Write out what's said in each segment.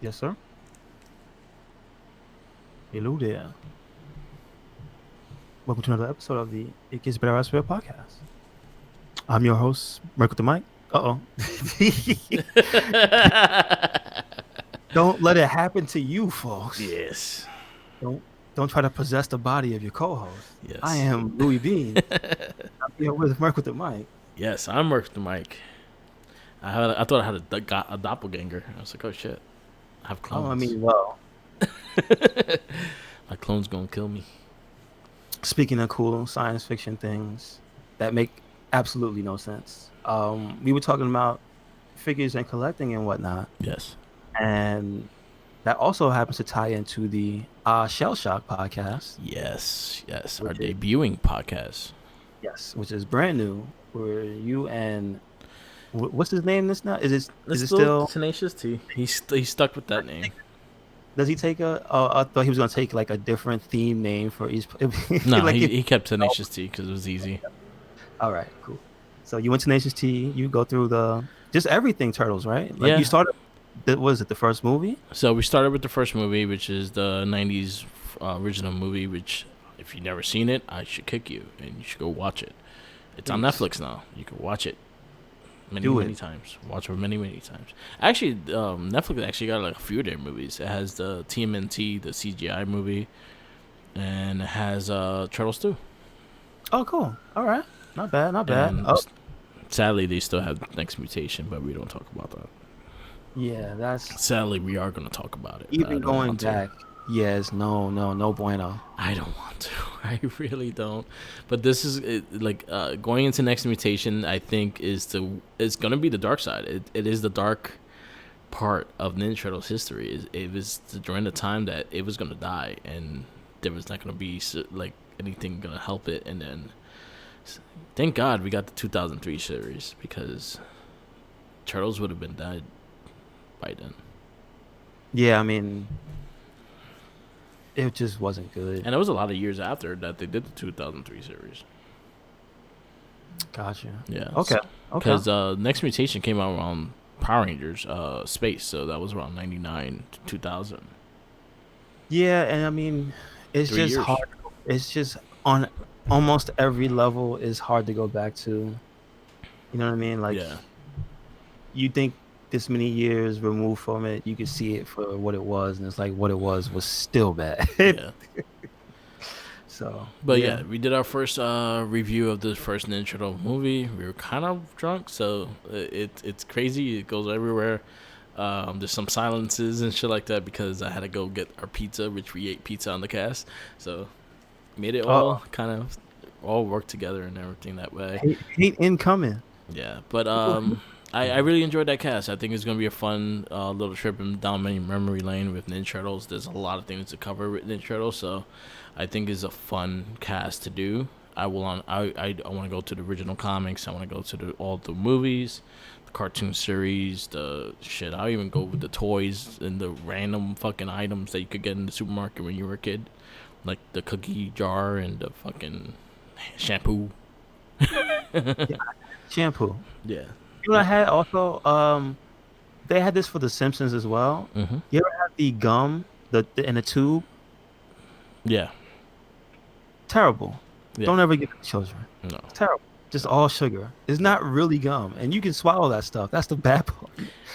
Yes, sir. Hello there. Welcome to another episode of the It Gets Better Elsewhere podcast. I'm your host, Merc with the mic. Uh-oh. Don't let it happen to you, folks. Yes. Don't don't try to possess the body of your co-host. I Yes. am Louis Bean. I'm here with Merc with the mic. Yes, I'm worth the mic. I thought I had a doppelganger. I was like, oh shit, I have Oh, I clones. mean, well, My clone's gonna kill me. speaking of cool science fiction things that make absolutely no sense. We were talking about figures and collecting and whatnot. Yes. And that also happens to tie into the Shell Shock podcast, Yes. Yes. Our which is debuting podcast. which is brand new. Where you and what's his name? This now is It's it still still? Tenacious T. He's stuck with that name. Does he take a? Oh, I thought he was gonna take like a different theme name for each. No, Like he kept Tenacious T because it was easy. all right, cool. So you went to Tenacious T. You go through the just everything Turtles, right? Like you Yeah. started. Was it the first movie? So we started with the first movie, which is the '90s original movie. Which, if you've never seen it, I should kick you and you should go watch it. It's on Please. Netflix now. You can watch it Do many it. times. Watch it many times. Actually, Netflix actually got like a few of their movies. It has the TMNT, the CGI movie, and it has Turtles 2. Oh, cool. All right. Not bad. Not bad. And Oh, sadly, they still have Next Mutation, but we don't talk about that. yeah. That's Sadly, we are going to talk about it. But I even don't going want to. back. Yes. No bueno. I don't want to. I really don't. But this is going into Next Mutation. I think it's gonna be the dark side. It is the dark part of Ninja Turtles history. It was during the time that it was gonna die, and there was not gonna be like anything gonna help it. And then, thank God we got the 2003 series because Turtles would have been dead by then. Yeah. I mean, it just wasn't good. And it was a lot of years after that they did the 2003 series. Gotcha. Yeah. Okay. Okay. Because Next Mutation came out around Power Rangers Space, so that was around 99 to 2000. Yeah, and I mean, it's 3 just years. hard. It's just on almost every level is hard to go back to. You know what I mean? Like Yeah. you think this many years removed from it, you could see it for what it was, and it's like what it was still bad. Yeah. So, But yeah, we did our first review of the first Ninja Turtle movie. We were kind of drunk, so it's crazy. It goes everywhere. There's some silences and shit like that because I had to go get our pizza, which we ate pizza on the cast. So made it all kind of all work together and everything that way. hate incoming. Yeah, but I really enjoyed that cast. I think it's gonna be a fun little trip down memory lane with Ninja Turtles. There's a lot of things to cover with Ninja Turtles, so I think it's a fun cast to do. I want to go to the original comics. I want to go to all the movies, the cartoon series, the shit. I'll even go with the toys and the random fucking items that you could get in the supermarket when you were a kid, like the cookie jar and the fucking shampoo. Shampoo. Yeah. You know, I had also they had this for The Simpsons as well. Mm-hmm. You ever have the gum in a tube? Yeah. Terrible. Yeah. Don't ever give it to children. No. It's terrible. Just all sugar. It's not really gum, and you can swallow that stuff. That's the bad part.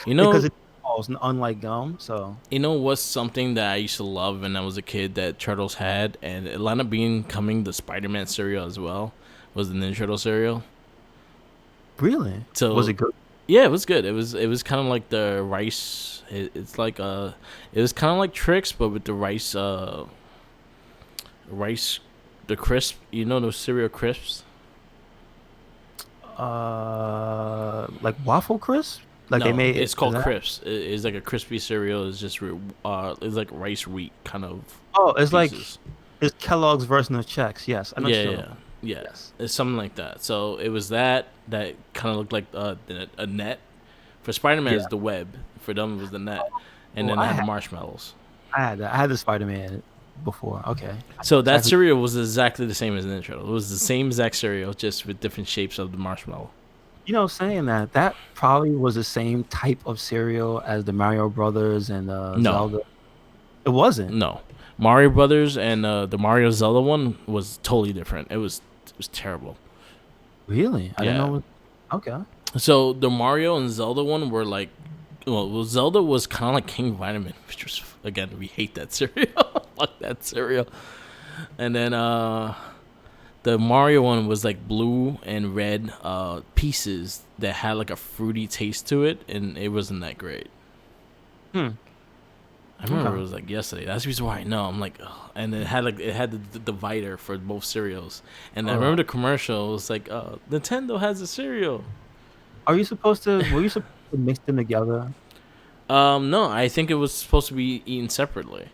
You know, Because it falls, unlike gum. So you know what's something that I used to love when I was a kid that Turtles had, and it ended up becoming the Spider-Man cereal as well, was the Ninja Turtle cereal. really, So was it good? yeah, it was good. It was kind of like the rice. It's like it was kind of like Trix, but with the rice, the crisp. You know those cereal crisps. Like waffle crisp? Like No, they made it's called that? crisps. It's like a crispy cereal. It's just it's like rice wheat kind of Oh, it's like pieces. it's Kellogg's version of Chex. Yes, I know. Yeah, what you're yeah, talking about. yeah. Yes. It's something like that. So it was that kind of looked like a net. For Spider-Man, Yeah. it's the web. For them, it was the net, and Oh, then I had the marshmallows. I had that. I had the Spider-Man before. Okay. So that Exactly. cereal was exactly the same as Ninja Turtle. It was the same exact cereal, just with different shapes of the marshmallow. Saying that probably was the same type of cereal as the Mario Brothers and No, Zelda. It wasn't. no. Mario Brothers and the Mario Zelda one was totally different. It was terrible. Really? I didn't Yeah. know. Okay. So the Mario and Zelda one were like, well Zelda was kind of like King Vitamin, which was again we hate that cereal. Fuck that cereal. And then the Mario one was like blue and red pieces that had like a fruity taste to it, and it wasn't that great. Hmm. I remember it Okay. was like yesterday. That's the reason why I know. I'm like, ugh. And it had the divider for both cereals. And I Uh, remember the commercial. It was like, Nintendo has a cereal. are you supposed to? Were you supposed to mix them together? No, I think it was supposed to be eaten separately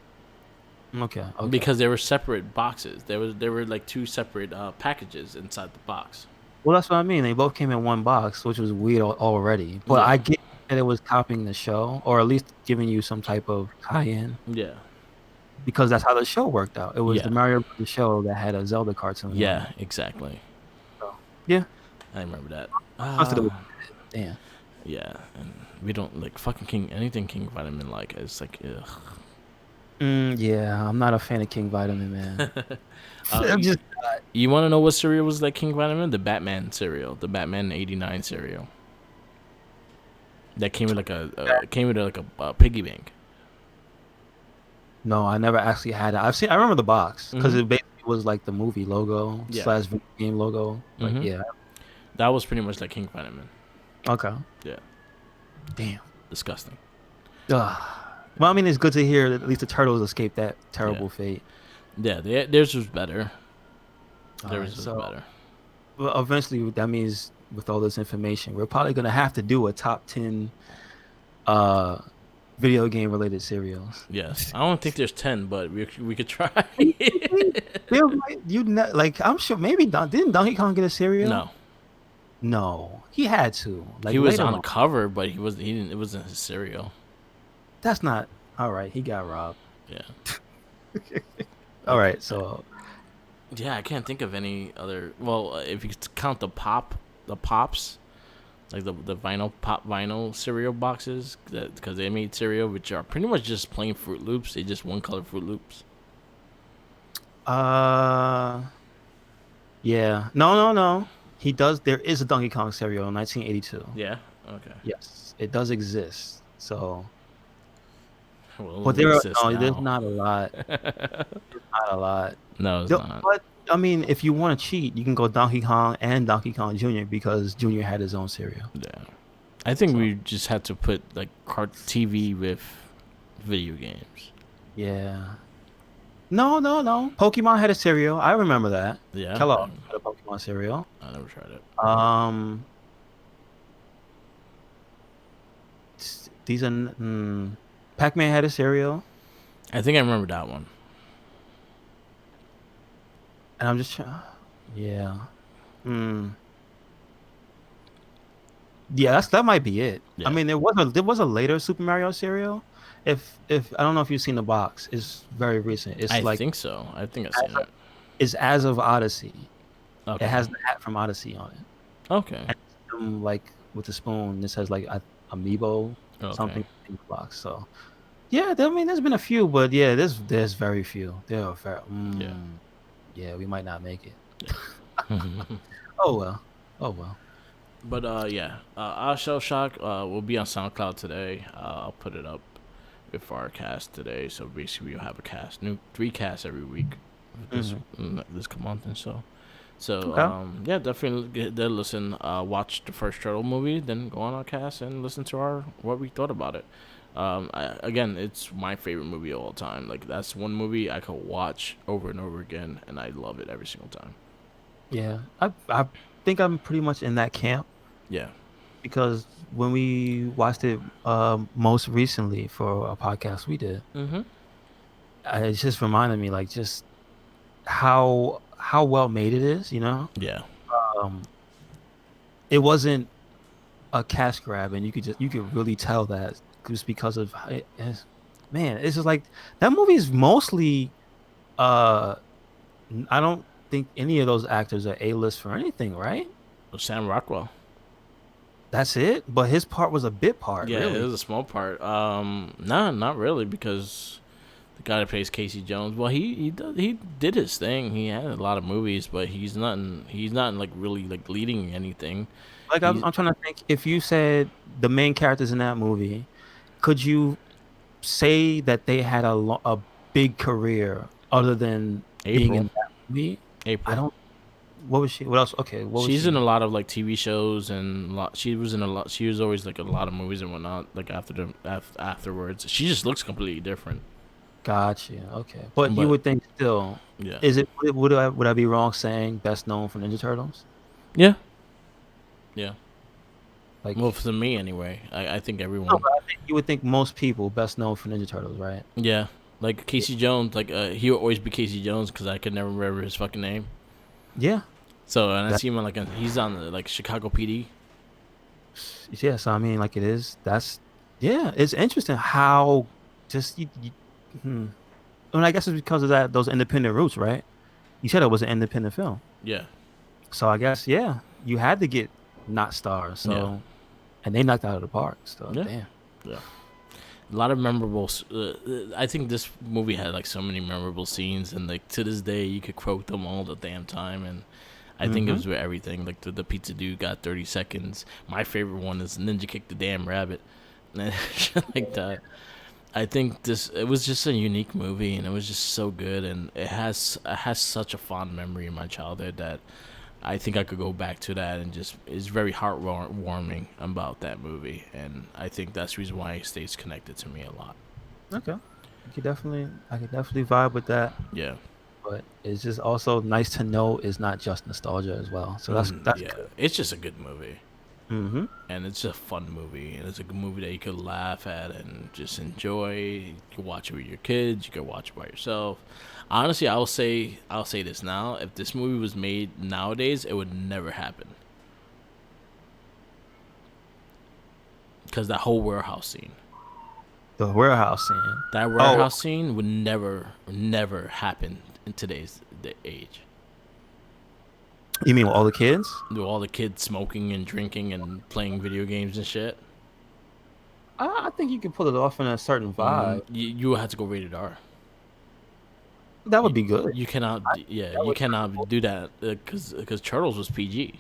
Okay. Okay. because they were separate boxes. There were like two separate packages inside the box. Well, that's what I mean. They both came in one box, which was weird already. But Yeah, I get that it was copying the show, or at least giving you some type of tie-in, yeah, because that's how the show worked out. It was yeah, the Mario Brothers show that had a Zelda cartoon on yeah. it. Exactly. So yeah, I remember that. must have been damn. Yeah, and we don't like fucking King Vitamin like. It's like, ugh. Yeah, I'm not a fan of King Vitamin, man. I'm You, just you want to know what cereal was like King Vitamin? The Batman cereal, the Batman '89 cereal that came with like a piggy bank. no, I never actually had it. I remember the box because Mm-hmm. it basically was like the movie logo Yeah. slash video game logo. Like, Mm-hmm. yeah, That was pretty much like King Vitamin. okay, Yeah. damn. Disgusting. Ugh. Well, I mean, it's good to hear that at least the turtles escaped that Yeah. terrible fate. Yeah. Theirs was better. All right, Theirs was so better. well, eventually that means with all this information, we're probably gonna have to do a top 10 uh video game related cereals. Yes. I don't think there's 10, but we could try. Like I'm sure maybe didn't Donkey Kong get a cereal? No. No, he had to. Like He was later on the on. cover, but he didn't. It wasn't his cereal. That's not all right. He got robbed. Yeah. All Like, right, so yeah, I can't think of any other. Well, if you count the pops, like the vinyl cereal boxes, that because they made cereal which are pretty much just plain Fruit Loops. They just one color Fruit Loops. uh yeah. No. He does there is a Donkey Kong cereal in 1982. Yeah. Okay. Yes, it does exist. So Well, it but only exists there's now. not a lot. There's not a lot. No, it's not. But I mean, if you want to cheat, you can go Donkey Kong and Donkey Kong Jr. because Jr. had his own cereal. Yeah. I think So we just had to put like cart TV with video games. yeah. No. Pokemon had a cereal. I remember that. Yeah. Kellogg had a Pokemon cereal. I never tried it. Um, these are Pac-Man had a cereal, I think I remember that one. and I'm just trying. Yeah. Hmm. Yeah, that might be it. I Yeah. mean, there was a later Super Mario cereal. If I don't know if you've seen the box, it's very recent. It's I like think so. I think I've seen it. it's as of Odyssey. It Okay. has the hat from Odyssey on it. Okay. And like with the spoon, this has like Amiibo Okay. something in the box. So yeah, I mean, there's been a few, but yeah, there's very few. There are very, Yeah. yeah, we might not make it. Yeah. Oh well. Oh well. But yeah, our Shell Shock will be on SoundCloud today. I'll put it up with our cast today. So basically, we'll have a cast, new 3 casts every week. This Hmm. this month and so. So Okay. yeah, definitely get there. Listen, watch the first Turtle movie, then go on our cast and listen to our what we thought about it. Again, it's my favorite movie of all time. Like that's one movie I could watch over and over again, and I love it every single time. Yeah, I think I'm pretty much in that camp Yeah. because when we watched it most recently for a podcast we did, Mm-hmm. it just reminded me like just how well made it is. Yeah. Um, it wasn't a cash grab, and you could really tell that just because of man, it's just like that movie is mostly uh I don't think any of those actors are A-list for anything, right? Sam Rockwell. That's it. But his part was a bit part, Yeah, it really. was a small part. Nah, not really, because the guy that plays Casey Jones, well, he did his thing. He had a lot of movies, but he's not like really like leading anything. Like I'm, He's I'm trying to think. If you said the main characters in that movie, could you say that they had a big career other than being in April. that movie? I April. don't. What was she? What else? Okay, what was She's in she? a lot of like TV shows and she was in a lot. She was always like a lot of movies and whatnot. Like afterwards, she just looks completely different. Gotcha. Okay, but you But would think still, yeah, is it? Would I be wrong saying best known for Ninja Turtles? yeah, yeah. Well, Like, for me anyway, I think no, everyone. but I think you would think most people best known for Ninja Turtles, right? Yeah, like Yeah. Casey Jones. Like he will always be Casey Jones because I could never remember his fucking name. Yeah. So and I That. see him on he's on like Chicago PD. Yeah. So I mean, like it is. That's. Yeah. It's interesting how just hmm. I mean, I guess it's because of that those independent roots, right? You said it was an independent film, Yeah, so I guess yeah, you had to get not stars. yeah, So and they knocked it out of the park. So yeah, damn. yeah. A lot of memorable. I think this movie had like so many memorable scenes, and like to this day, you could quote them all the damn time. And I think it Mm-hmm. was with everything. Like the pizza dude got 30 seconds. My favorite one is Ninja kick the damn rabbit, and shit like that. I think it was just a unique movie, and it was just so good, and it has such a fond memory in my childhood that I think I could go back to that and just it's very heartwarming about that movie, and I think that's the reason why it stays connected to me a lot. Okay. I could definitely vibe with that. Yeah, But it's just also nice to know it's not just nostalgia as well. So that's yeah, good. it's just a good movie, Mm-hmm. and it's a fun movie, and it's a good movie that you could laugh at and just enjoy. You can watch it with your kids, you can watch it by yourself. Honestly, I'll say this now: if this movie was made nowadays, it would never happen because that whole warehouse scene. The warehouse scene. That Oh, warehouse scene would never happen in today's age. you mean with all the kids? With all the kids smoking and drinking and playing video games and shit. I think you can pull it off in a certain vibe. You will have to go rated R. That would You, be good. you cannot, I, yeah, that you would, cannot do that because Turtles was PG.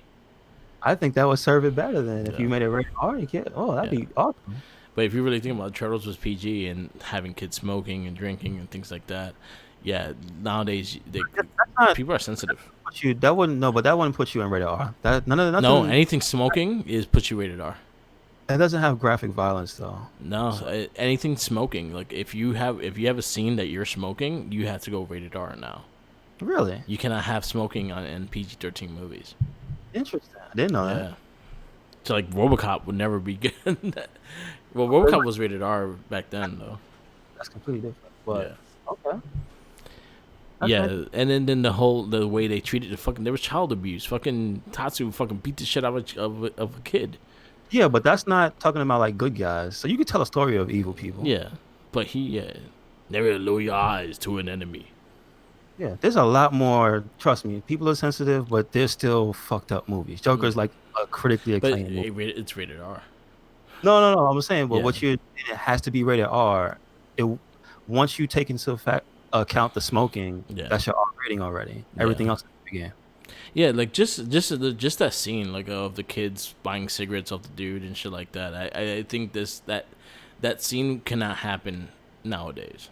I think that would serve it better than if Yeah, you made it rated R. You can't. Oh, that'd yeah. be awesome. But if you really think about it, Turtles was PG and having kids smoking and drinking and things like that, yeah, nowadays That's not people are sensitive. put you. That wouldn't no, but that wouldn't put you in rated R. That none of No, nothing. anything smoking is puts you rated R. It doesn't have graphic violence though. No, So anything smoking. Like if you have a scene that you're smoking, you have to go rated R now. really You cannot have smoking on in PG-13 movies. interesting. I didn't know that. Yeah. So like RoboCop would never be good. Well, RoboCop was rated R back then though. That's completely different. Yeah. But okay. Yeah, Okay. and then the way they treated there was child abuse. Fucking Tatsu fucking beat the shit out of a kid. Yeah, but that's not talking about like good guys. So you could tell a story of evil people. Yeah, but never lower your eyes to an enemy. Yeah, there's a lot more. Trust me, people are sensitive, but there's still fucked up movies. Mm. Joker's like a critically But acclaimed movie. it's rated R. No. I'm saying, but Yeah, what you it has to be rated R. It once you take into account the smoking, yeah, that's your R rating already. yeah. Everything else is the game. Yeah, like just that scene like of the kids buying cigarettes off the dude and shit like that. I think that scene cannot happen nowadays.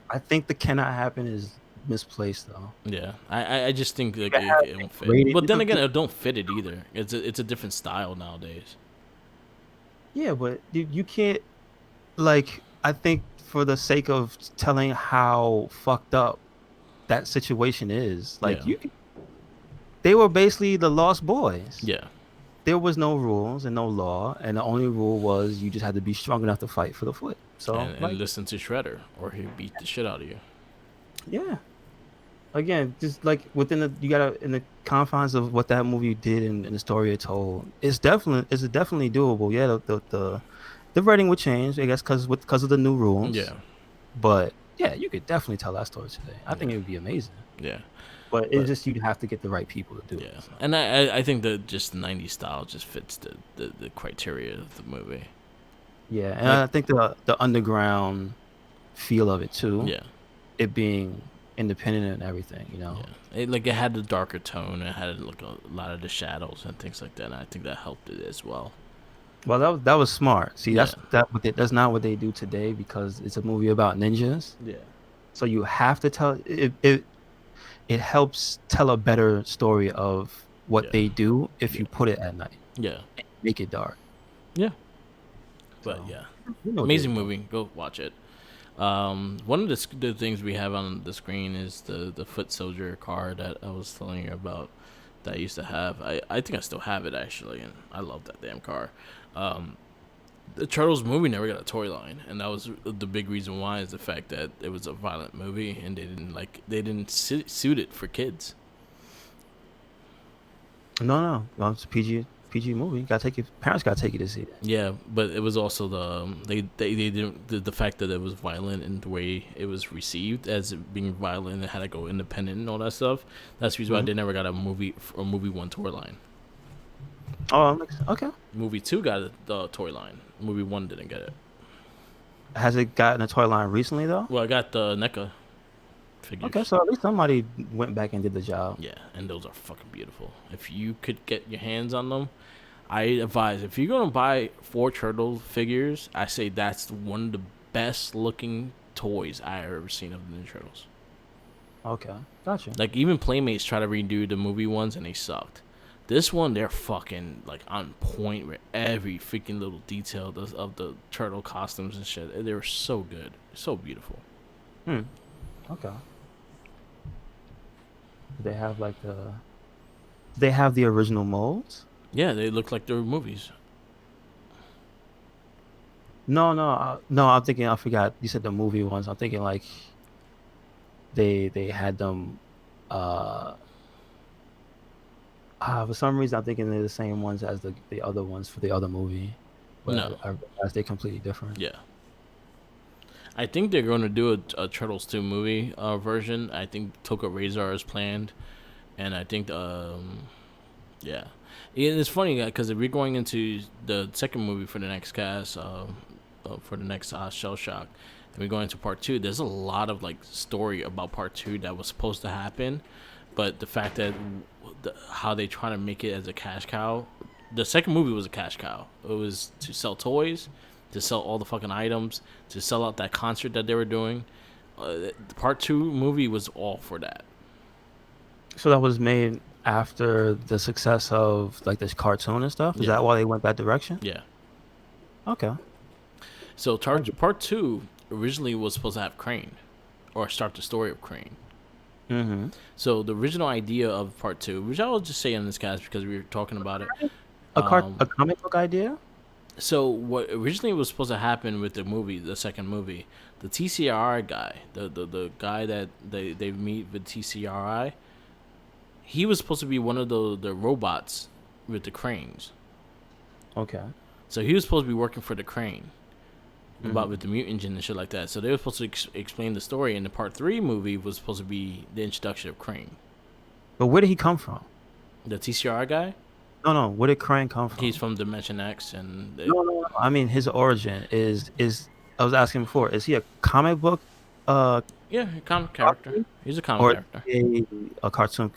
I think the cannot happen is misplaced though. Yeah, I just think like You have it won't fit. rated. But then again, it don't fit it either. It's a different style nowadays. Yeah, but you can't like. I think for the sake of telling how fucked up that situation is, like Yeah, they were basically the lost boys. yeah, There was no rules and no law, and the only rule was you just had to be strong enough to fight for the foot. So, and like, listen to Shredder or he'll beat the shit out of you. yeah. Again, just like within the you gotta in the confines of what that movie did and the story it told, it's definitely doable. Yeah, the writing would change, I guess, because of the new rules. Yeah, But yeah, you could definitely tell that story today. I think yeah, it would be amazing. yeah. But it's But just you'd have to get the right people to do it. yeah, So. and I think that just the '90s style just fits the criteria of the movie. Yeah, and Like I think the underground feel of it too, yeah, it being independent and everything, you know. it had the darker tone. It had like a lot of the shadows and things like that. And I think that helped it as well. Well, that was smart. See, Yeah, that's not what they do today because it's a movie about ninjas. yeah, So you have to tell it helps tell a better story of what yeah, they do if yeah, you put it at night, yeah, make it dark. yeah. But So yeah, you know what they were amazing doing. movie. Go watch it. One of the things we have on the screen is the foot soldier car that I was telling you about that I used to have. I think I still have it actually, and I love that damn car. Um, the Turtles movie never got a toy line, and that was the big reason why is the fact that it was a violent movie and they didn't suit it for kids. No, well, it's a PG movie. Got to take your parents. Got to take you to see it. Yeah, but it was also they didn't the fact that it was violent and the way it was received as it being violent and had to go independent and all that stuff. That's the reason why Mhm. they never got a movie one toy line. Oh, okay. Movie two got the toy line. Movie one didn't get it. Has it gotten a toy line recently though? Well, I got the NECA Okay, figures. so at least somebody went back and did the job. Yeah, and those are fucking beautiful. If you could get your hands on them, I advise if you're gonna buy 4 turtle figures, I say that's one of the best looking toys I ever seen of the Ninja Turtles. Okay, gotcha. Like even Playmates try to redo the movie ones and they sucked. This one they're fucking like on point with every freaking little detail of the turtle costumes and shit. They were so good, so beautiful. Hmm. Okay. They have like they have the original molds? Yeah, they look like they were movies. No. I'm thinking. I forgot. You said the movie ones. I'm thinking like they had them. Uh, for some reason, I'm thinking they're the same ones as the other ones for the other movie, No, but I realized they're completely different. yeah, I think they're going to do a Turtles 2 movie version. I think Toka Razor is planned, and I think yeah, and it's funny because if we're going into the second movie for the next cast, for the next Shell Shock, and we're going into part two. There's a lot of like story about part two that was supposed to happen, but the fact that how they try to make it as a cash cow. The second movie was a cash cow. It was to sell toys, to sell all the fucking items, to sell out that concert that they were doing. The part two movie was all for that. So that was made after the success of like this cartoon and stuff. Is Yeah, that why they went that direction? yeah. Okay. So part two originally was supposed to have Crane, or start the story of Crane. Mm-hmm. So the original idea of part two, which I will just say in this cast because we were talking about it. A comic book idea? So what originally was supposed to happen with the movie, the second movie, the TCRI guy, the guy that they meet with TCRI, he was supposed to be one of the robots with the cranes. Okay. So he was supposed to be working for the crane, about Mm-hmm. with the mutant engine and shit like that. So they were supposed to explain the story, and the part three movie was supposed to be the introduction of Crane. But where did he come from? The TCR guy, No. Where did Krang come he's from? from Dimension X, and No. I mean, his origin is. I was asking before. Is he a comic book, uh, yeah, a comic character. property, He's a comic or is character. he a cartoon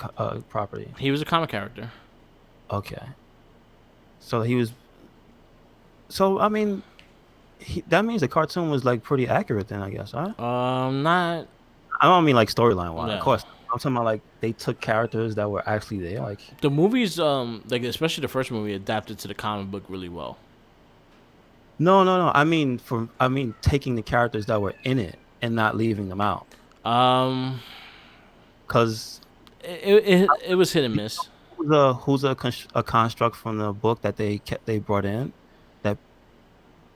property? He was a comic character. Okay. So he was. So I mean, that means the cartoon was like pretty accurate then, I guess, huh? Not I don't mean like storyline wise, of no. course. I'm talking about like they took characters that were actually there. Like, The movies, like especially the first movie, adapted to the comic book really well. no. I mean taking the characters that were in it and not leaving them out. Um, Because it was hit and miss. who's a construct from the book that they brought in that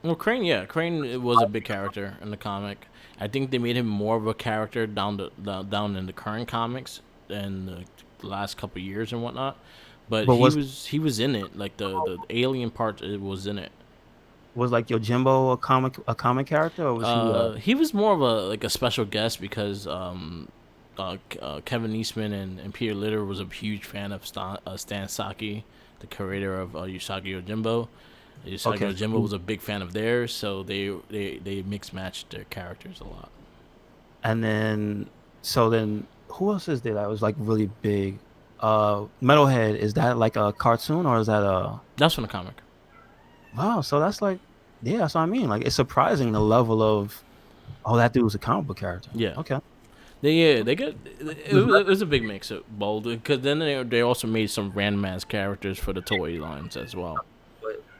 Well, Crane, yeah, Crane was a big character in the comic. I think they made him more of a character down in the current comics and the last couple of years and whatnot. But but he was in it, like the alien part it was in it. was like Yojimbo a comic character or was he He was more of a like a special guest because Kevin Eastman and Peter Litter was a huge fan of Stan Saki, the creator of Usagi Yojimbo. Usagi Okay. Yojimbo was a big fan of theirs, so they mix matched their characters a lot. And then, so then, who else is there that was like really big? Metalhead, is that like a cartoon or is that a? That's from the comic. Wow, so that's like, yeah, that's what I mean. Like, it's surprising the level of, oh, that dude was a comic book character. Yeah, Okay. they get it was a big mix of bold because then they also made some random ass characters for the toy lines as well.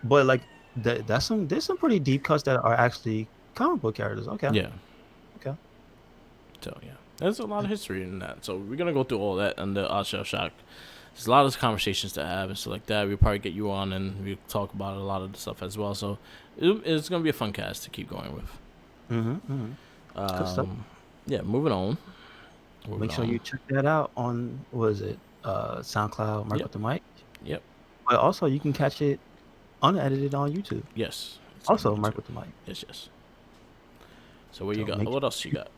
But like, there's some pretty deep cuts that are actually comic book characters. Okay. Yeah, Okay. so yeah, there's a lot of history in that. So we're gonna go through all that on the Odd Shell Shock. There's a lot of conversations to have and stuff like that. We'll probably get you on and we talk about a lot of the stuff as well. So it's gonna be a fun cast to keep going with. Good stuff. Yeah, moving on. Make sure you check that out on, what is it? SoundCloud, Mark Yep. with the Mic. Yep. But also you can catch it unedited on YouTube. Yes. Also Mark with the Mic. Yes. So what So you got? What else you got?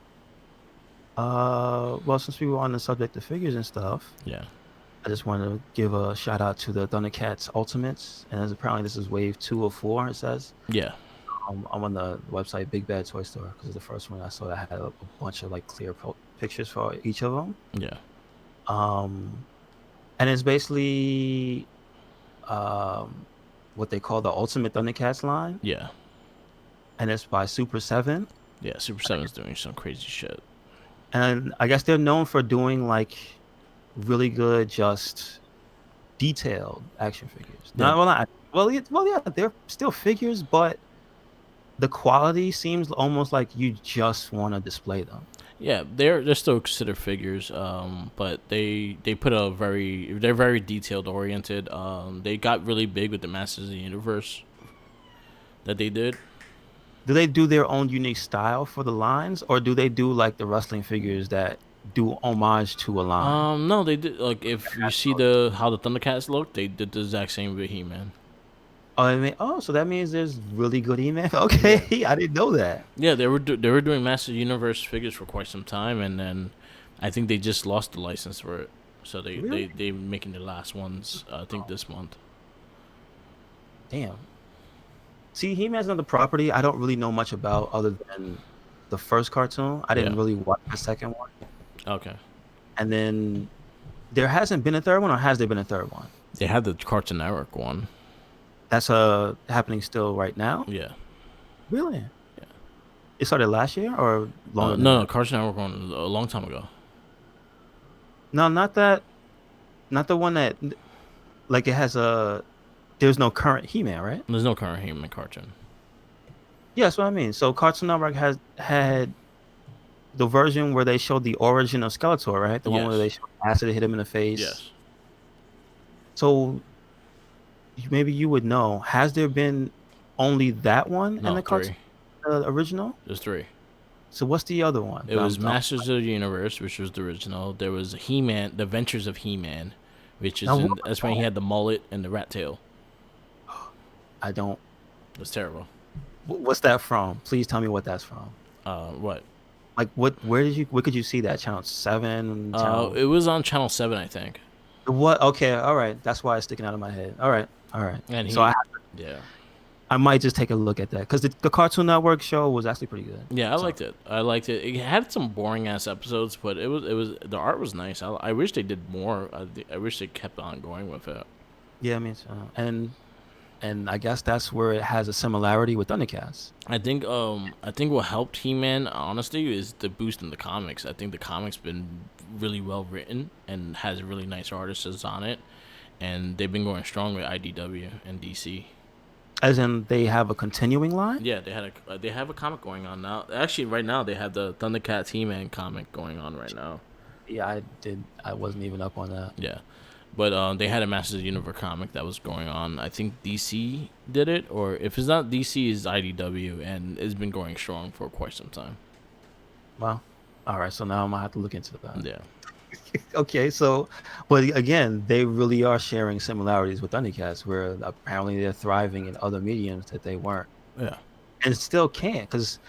Well, since we were on the subject of figures and stuff, Yeah. I just wanted to give a shout out to the Thundercats Ultimates, and as apparently this is wave 2 of 4. It says Yeah. I'm on the website Big Bad Toy Store because it's the first one I saw that had a bunch of like clear pictures for each of them. Yeah. And it's basically what they call the Ultimate Thundercats line, Yeah. and it's by Super 7. Yeah. Super 7's doing some crazy shit. And I guess they're known for doing like really good, just detailed action figures. Yeah. No, yeah, they're still figures, but the quality seems almost like you just want to display them. Yeah, they're still considered figures, but they're very detailed oriented. They got really big with the Masters of the Universe that they did. Do they do their own unique style for the lines, or do they do like the wrestling figures that do homage to a line? No, they did like if you see how the Thundercats look, they did the exact same with He-Man. Oh, I mean, so that means there's really good He-Man. Okay, I didn't know that. Yeah, they were doing Masters of the Universe figures for quite some time, and then I think they just lost the license for it, so Really? they making the last ones. I think this month. Damn. See, He-Man's another property I don't really know much about other than the first cartoon. I didn't Yeah. really watch the second one. Okay. And then there hasn't been a third one, or has there been a third one? They had the Cartoon Network one. That's happening still right now? Yeah. Really? Yeah. It started last year or longer than No, that? Cartoon Network one a long time ago. No, not that. Not the one that like it has there's no current He-Man, right? There's no current He-Man cartoon. Yeah, that's what I mean. So Cartoon Network has had the version where they showed the origin of Skeletor, right? The one where they Yes. showed acid hit him in the face. Yes. So maybe you would know. Has there been only that one in No, the cartoon, three. original? There's three. So what's the other one? It was Masters of the Universe, which was the original. There was He-Man, The Adventures of He-Man, which is that's when he had the mullet and the rat tail. I don't. It was terrible. What's that from? Please tell me what that's from. What? Like where could you see that? Channel 7? It was on Channel 7, I think. What? Okay, all right. That's why it's sticking out of my head. All right. And So yeah. I might just take a look at that because the Cartoon Network show was actually pretty good. Yeah, I liked it. It had some boring ass episodes, but it was the art was nice. I wish they did more. I wish they kept on going with it. Yeah, I mean, and I guess that's where it has a similarity with Thundercats. I think what helped He-Man honestly is the boost in the comics. I think the comics been really well written and has really nice artists on it, and they've been going strong with IDW and DC. As in, they have a continuing line. Yeah, they have a comic going on now. Actually, right now they have the Thundercats He-Man comic going on right now. Yeah, I wasn't even up on that. Yeah, but they had a Masters of the Universe comic that was going on. I think DC did it, or if it's not DC, it's IDW, and it's been going strong for quite some time. Well, all right. So now I'm gonna have to look into that. Yeah. Okay, so, but again, they really are sharing similarities with Thundercats, where apparently they're thriving in other mediums that they weren't, Yeah. and still can't, because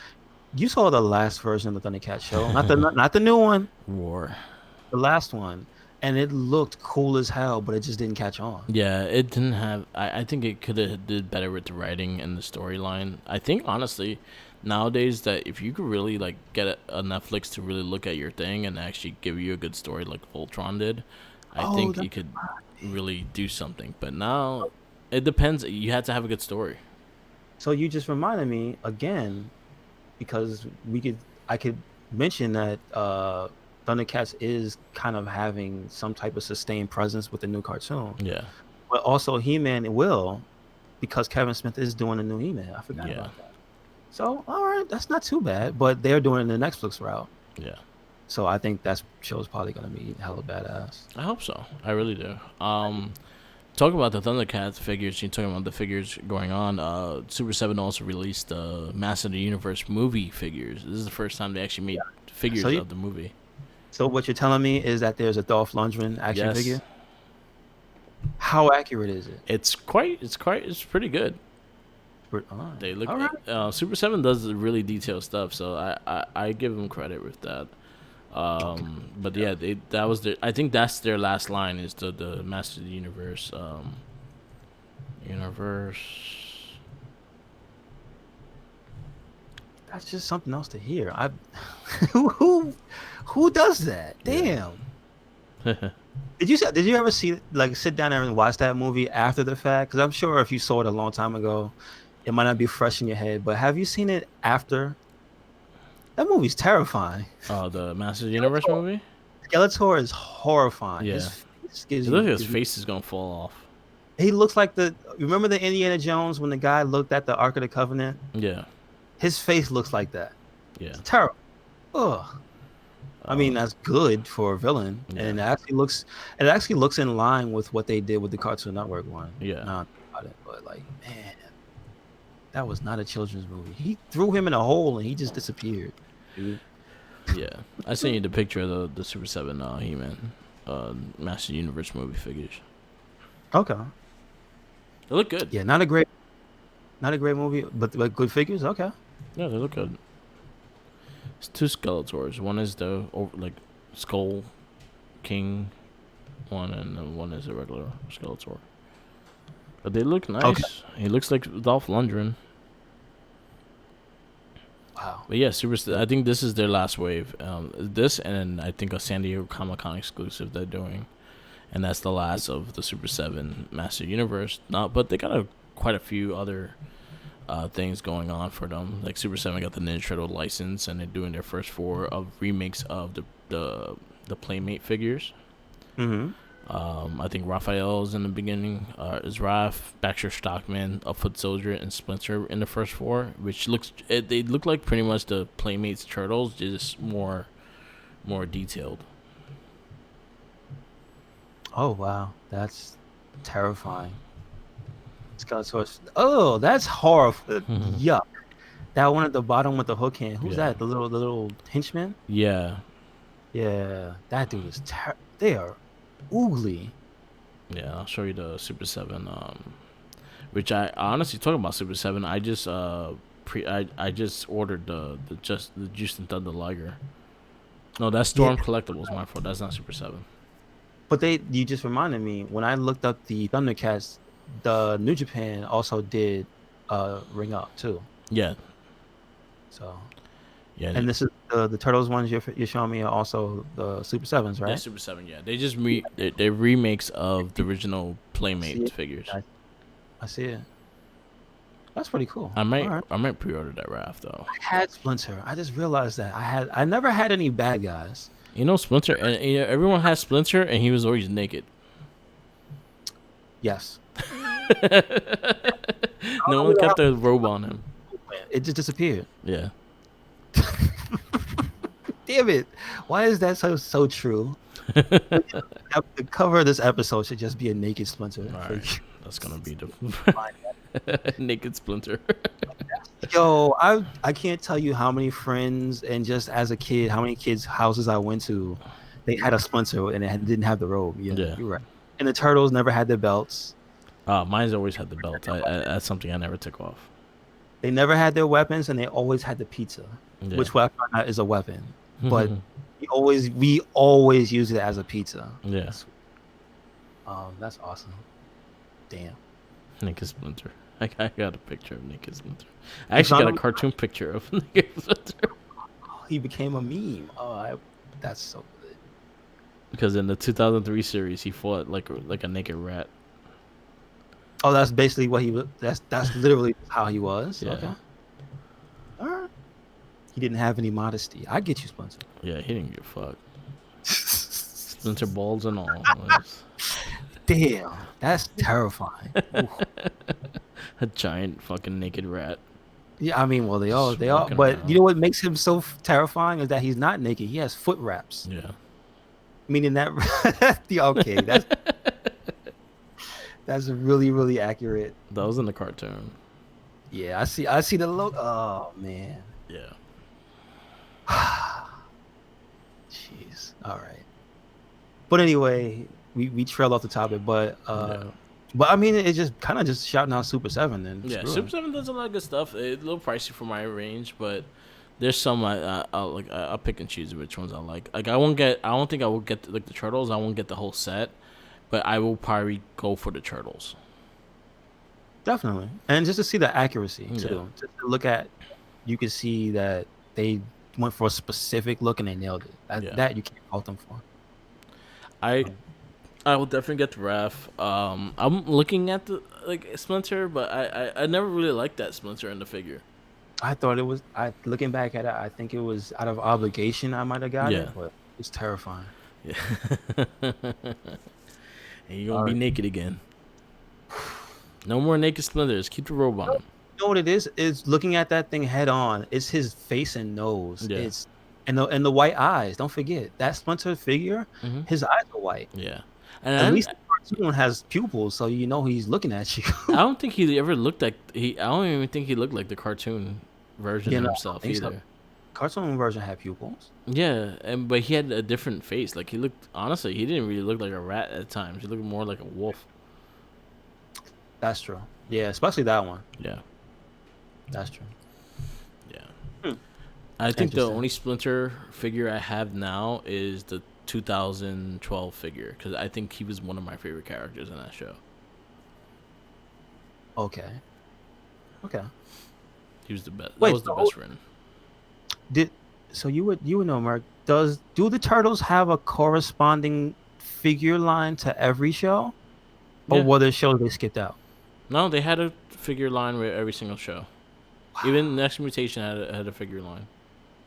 you saw the last version of the Thundercat show, not the new one, War. the last one, and it looked cool as hell, but it just didn't catch on. Yeah, it didn't have. I think it could have did better with the writing and the storyline. I think honestly, nowadays that if you could really like get a Netflix to really look at your thing and actually give you a good story like Voltron did, I Oh, think that's you could really do something. But now, it depends. You had to have a good story. so you just reminded me again because I could mention that Thundercats is kind of having some type of sustained presence with the new cartoon, Yeah, but also He-Man will because Kevin Smith is doing a new He-Man. I forgot yeah, about that. So all right, that's not too bad, but they're doing the Netflix route. yeah. So I think that show's probably gonna be hella badass. I hope so. I really do. Talk about the Thundercats figures. You're talking about the figures going on. Super Seven also released the Master of the Universe movie figures. This is the first time they actually made figures So of the movie. so what you're telling me is that there's a Dolph Lundgren action Yes, figure? How accurate is it? it's pretty good. They look. All right. Super Seven does really detailed stuff, so I give them credit with that. But yeah, that was their. I think that's their last line is the Master of the Universe. Universe. That's just something else to hear. I who does that? Yeah. Damn. Did you ever see like sit down there and watch that movie after the fact? Because I'm sure if you saw it a long time ago, it might not be fresh in your head. But have you seen it after? That movie's terrifying. The Master of the Universe movie. Skeletor is horrifying. Yeah. His face It looks like his face is gonna fall off. he looks like the remember the Indiana Jones when the guy looked at the Ark of the Covenant? Yeah. His face looks like that. Yeah. It's terrible. Ugh. I mean, that's good for a villain, Yeah. and it actually looks in line with what they did with the Cartoon Network one. Yeah. Not about it, but like, man, that was not a children's movie. He threw him in a hole and he just disappeared. Dude. Yeah. I sent you the picture of the Super Seven He-Man, Master Universe movie figures. Okay. They look good. Yeah, not a great movie, but good figures. Okay. Yeah, they look good. It's two Skeletors. One is the like Skull King one, and then one is a regular Skeletor. But they look nice. Okay. He looks like Dolph Lundgren. Wow. But yeah, I think this is their last wave. This and I think a San Diego Comic Con exclusive they're doing, and that's the last of the Super 7 Master Universe. But they got quite a few other things going on for them. Like Super 7 got the Ninja Turtle license, and they're doing their first 4 of remakes of the Playmate figures. Mm-hmm. I think Raphael is in the beginning. Is Raph, Baxter Stockman, a Foot Soldier, and Splinter in the first 4, which they look like pretty much the Playmates turtles, just more detailed. Oh wow, that's terrifying. Skeletor. Oh, that's horrible. Yuck. That one at the bottom with the hook hand. Who's Yeah. that? The little henchman? Yeah, Yeah, that dude is they are oogly. yeah. I'll show you the Super 7. Which I honestly talking about Super 7. I just I just ordered the Juiced Thunder Liger. No, that's Storm Collectibles. My fault. That's not Super 7. But you just reminded me when I looked up the Thundercats, the New Japan also did Ring Up too. Yeah, So yeah. and this is the Turtles ones you're showing me are also the Super Sevens, right? Yeah, Super 7. Yeah, they just they're remakes of the original Playmate figures. I see it. That's pretty cool. I might All right. I might pre-order that raft though. I had Splinter. I just realized that I never had any bad guys. You know Splinter, and everyone has Splinter, and he was always naked. Yes. No one kept a robe on him. It just disappeared. Yeah. Damn it. Why is that so true? The cover of this episode should just be a naked Splinter. All right. That's gonna be the naked Splinter. Yo, I can't tell you how many friends and just as a kid, how many kids' houses I went to, they had a Splinter and didn't have the robe. Yeah, you're right. And the Turtles never had their belts. Mine's always had the belt. That's something I never took off. They never had their weapons, and they always had the pizza, Yeah. which I found out is a weapon. But we always use it as a pizza. Yeah. That's awesome. Damn. Nick is Splinter. I got a picture of Nick is Splinter. I You actually found got a him? cartoon picture of Nick is Splinter. He became a meme. That's so good. Because in the 2003 series, he fought like a naked rat. Oh, that's basically what he was. That's literally how he was. Yeah. Okay. All right. He didn't have any modesty. I get you, Splinter. Yeah, he didn't give a fuck. Splinter balls and all. Damn, that's terrifying. Oof. A giant fucking naked rat. Yeah, I mean, well, Just they all. walking But you around. know what makes him so terrifying is that he's not naked. He has foot wraps, Yeah. meaning that. Okay, that's really really accurate. That was in the cartoon. Yeah, I see the look. Oh man. Yeah. Jeez. All right. But anyway, we trailed off the topic, Yeah. but I mean, it's just kind of just shouting out Super Seven. Then Yeah, screw Super it. 7 does a lot of good stuff. It's a little pricey for my range, but there's some I'll like. I'll pick and choose which ones I like. Like I won't get. I don't think I will get like the turtles. I won't get the whole set, but I will probably go for the turtles. Definitely, and just to see the accuracy Yeah. too. Just to look at, you can see that they went for a specific look and they nailed it. Yeah. That you can't fault them for. I I will definitely get the Raph. I'm looking at the like Splinter, but I never really liked that Splinter in the figure. I thought it was. I looking back at it, I think it was out of obligation. I might have got Yeah. it, but it's terrifying. Yeah. And you're gonna All be right. naked again. No more naked Splinters. Keep the robe on. You know what it is? Is looking at that thing head on. It's his face and nose. Yeah. It's and the white eyes. Don't forget that Splinter figure. Hmm. His eyes are white. Yeah. At And least the cartoon has pupils, so you know he's looking at you. I don't think he ever looked like he. I don't even think he looked like the cartoon version You of know, I himself think so. either. Cartoon version had pupils. Yeah, and but he had a different face. Like he looked. Honestly, he didn't really look like a rat at times. He looked more like a wolf. That's true. Yeah, especially that one. Yeah. That's true. Yeah. Hmm. I think the Interesting. only Splinter figure I have now is the 2012 figure because I think he was one of my favorite characters in that show. Okay. Okay. He was the best. That Wait. was the So best friend. did so you would know, Mark? Do the turtles have a corresponding figure line to every show, or Yeah. were there shows they skipped out? No, they had a figure line with every single show. Even Next Mutation had a figure line.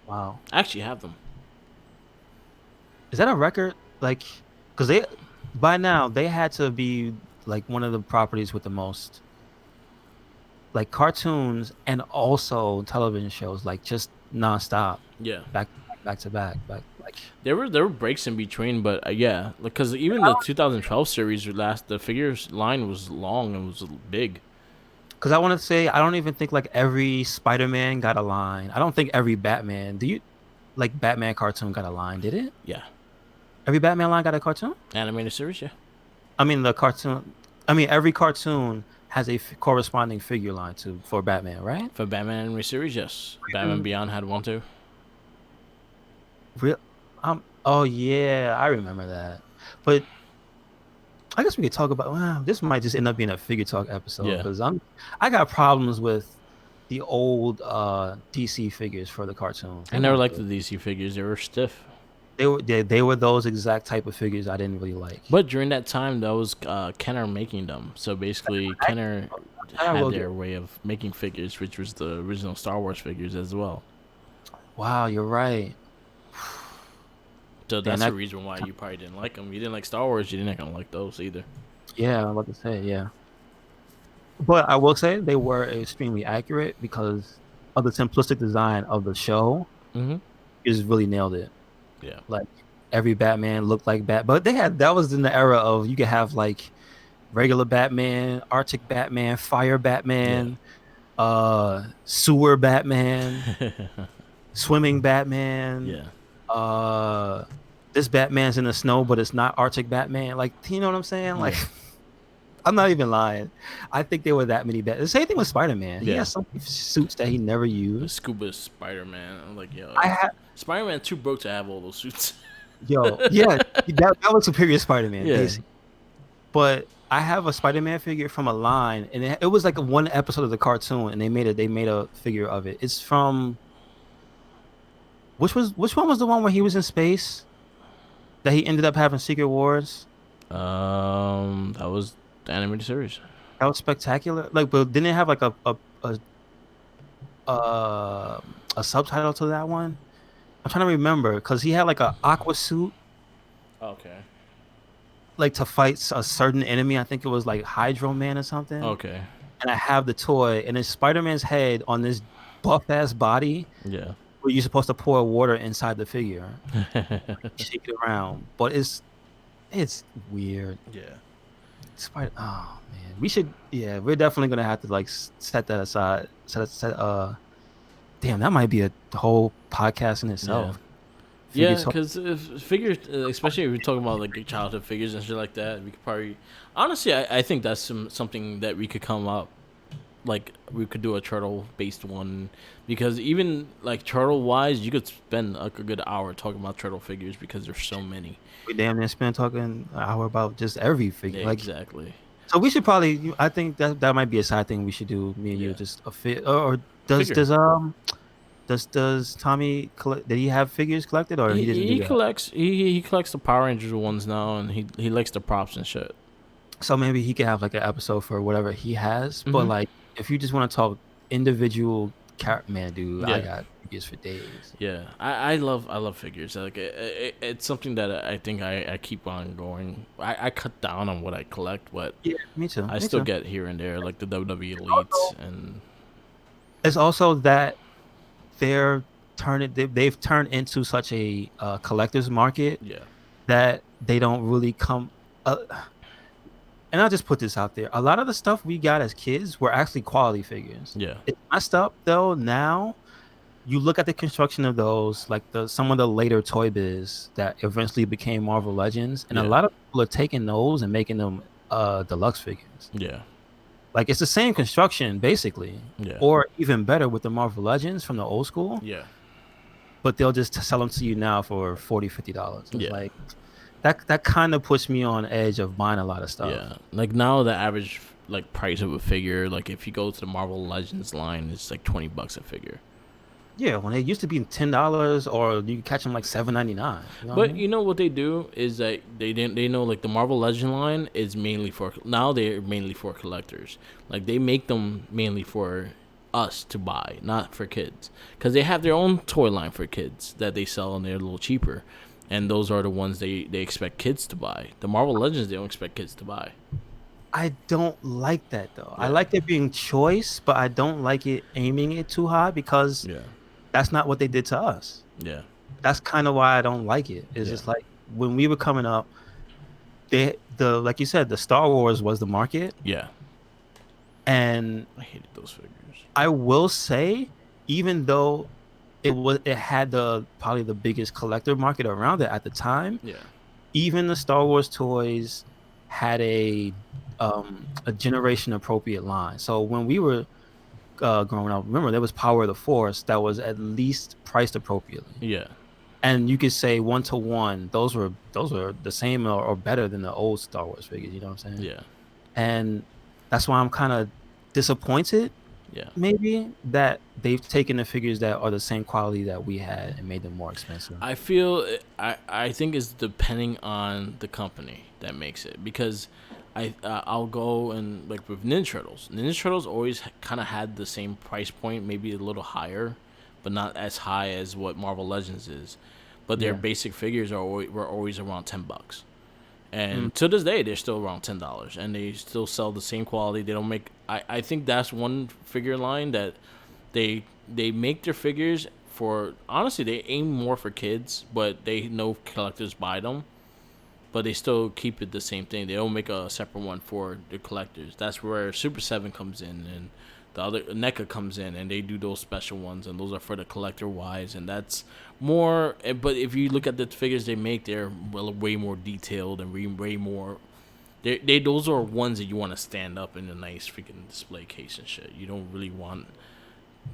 Wow. I actually have them. Is that a record? Like, because they by now they had to be like one of the properties with the most like cartoons and also television shows, like just nonstop, Yeah. back to back, back like. There were breaks in between, but yeah, because even the 2012 series the figures line was long and was big. Because I want to say I don't even think like every Spider-Man got a line. I don't think every Batman. Do you like Batman cartoon got a line? Did it? Yeah, Every Batman line got a cartoon? animated series. Yeah, I mean the cartoon. I mean every cartoon has a corresponding figure line to for Batman, right? for Batman animated series, yes. Batman Beyond had one too. Real. Oh yeah, I remember that. But I guess we could talk about. Well, this might just end up being a figure talk episode Yeah, because I got problems with the old DC figures for the cartoons. I They never weren't liked the good. DC figures. They were stiff. They were those exact type of figures I didn't really like. But during that time, that was Kenner making them. So basically, Kenner I had will their get. way of making figures, which was the original Star Wars figures as well. Wow, you're right. So Damn, that's the that, reason why you probably didn't like them. You didn't like Star Wars. You're not gonna like those either. yeah, I'm about to say, yeah. But I will say they were extremely accurate because of the simplistic design of the show. Mm-hmm. It just really nailed it. Yeah. Like every Batman looked like but they had that was in the era of you could have like regular Batman, Arctic Batman, Fire Yeah. Batman, sewer Batman, swimming Batman, Yeah. uh this Batman's in the snow, but it's not Arctic Batman. Like, you know what I'm saying? Like, Yeah. I'm not even lying. I think there were that many bad. The same thing with Spider-Man. He Yeah. has some suits that he never The used. scuba Spider Man. I'm like, yo, I had Spider Man too broke to have all those suits. yeah, that was Superior Spider-Man, Yeah. basically. But I have a Spider-Man figure from a line, and it was like a one episode of the cartoon, and they made a figure of it. It's from which one was the one where he was in space that he ended up having Secret Wars? That was the animated series. That was spectacular. Like, but didn't it have like a uh, a subtitle to that one? I'm trying to remember because he had like a aqua suit, Okay. like to fight a certain enemy. I think it was like Hydro Man or something. Okay. And I have the toy, and it's Spider Man's head on this buff ass body Yeah. where you're supposed to pour water inside the figure, shake it around. But it's weird. Yeah. Spider. Oh man, we should. Yeah, we're definitely gonna have to like set that aside. Damn, that might be a whole podcast in Yeah. itself. Figure Yeah, talk. because figures, especially if we're talking about like childhood figures and shit like that, we could probably, honestly, I think that's something that we could come up, like we could do a turtle based one, because even like turtle wise, you could spend like a good hour talking about turtle figures because there's so many. We damn near spent talking an hour about just every Yeah, figure. Like, exactly. so we should probably. I think that might be a side thing we should do. Me and you Yeah, just a fit. Or does figure. does Tommy collect? Did he have figures collected, or he doesn't do He that? collects he collects the Power Rangers ones now, and he likes the props and shit. So maybe he could have like an episode for whatever he has. But Hmm. like, if you just want to talk individual character, man, dude, I Yeah. got figures for days. Yeah, I love figures. Like it's something that I think I keep on going. I cut down on what I collect, but Yeah, me too. I Me still too. get here and there, like the WWE elites Also, and it's also that they've turned into such a collector's market yeah, that they don't really come. Uh, and I'll just put this out there: a lot of the stuff we got as kids were actually quality figures. yeah, It's messed up though. Now you look at the construction of those, like some of the later Toy Biz that eventually became Marvel Legends, and a yeah, lot of people are taking those and making them deluxe figures. yeah, Like it's the same construction basically, yeah, or even better with the Marvel Legends from the old school, yeah, but they'll just sell them to you now for $40-$50. It's yeah, like that kind of puts me on edge of buying a lot of stuff. yeah. Like now, the average like price of a figure, like if you go to the Marvel Legends line, it's like $20 a figure. Yeah, when they used to be $10, or you could catch them like $7.99. You know what I But mean? you know what they do is that they know like the Marvel Legend line is mainly for now, they're mainly for collectors. Like they make them mainly for us to buy, not for kids, because they have their own toy line for kids that they sell and they're a little cheaper, and those are the ones they expect kids to buy. The Marvel Legends they don't expect kids to buy. I don't like that though. I Yeah, like there being choice, but I don't like it aiming it too high because yeah, that's not what they did to us. yeah, That's kind of why I don't like it. It's yeah, just like when we were coming up, the like you said, the Star Wars was the market, yeah. and I hated those figures. I will say, even though it had the probably the biggest collector market around it at the time, Yeah, even the Star Wars toys had a generation appropriate line. So when we were growing up, remember there was Power of the Force that was at least priced appropriately, yeah, and you could say 1-to-1, those were the same or better than the old Star Wars figures. You know what I'm saying? yeah, And that's why I'm kind of disappointed, yeah. maybe, that they've taken the figures that are the same quality that we had and made them more expensive. I feel I think it's depending on the company that makes it, because I'll go and like with Ninja Turtles. Ninja Turtles always kind of had the same price point, maybe a little higher, but not as high as what Marvel Legends is. But their Yeah. basic figures were always around $10, Mm. and to this day they're still around $10, and they still sell the same quality. They don't make. I think that's one figure line that they make their figures for, honestly they aim more for kids, but they know collectors buy them, but they still keep it the same thing. They don't make a separate one for the collectors. That's where Super 7 comes in, and the other NECA comes in, and they do those special ones, and those are for the collector wise, and that's more. But if you look at the figures they make, they're way more detailed and way more They those are ones that you want to stand up in a nice freaking display case and shit. You don't really want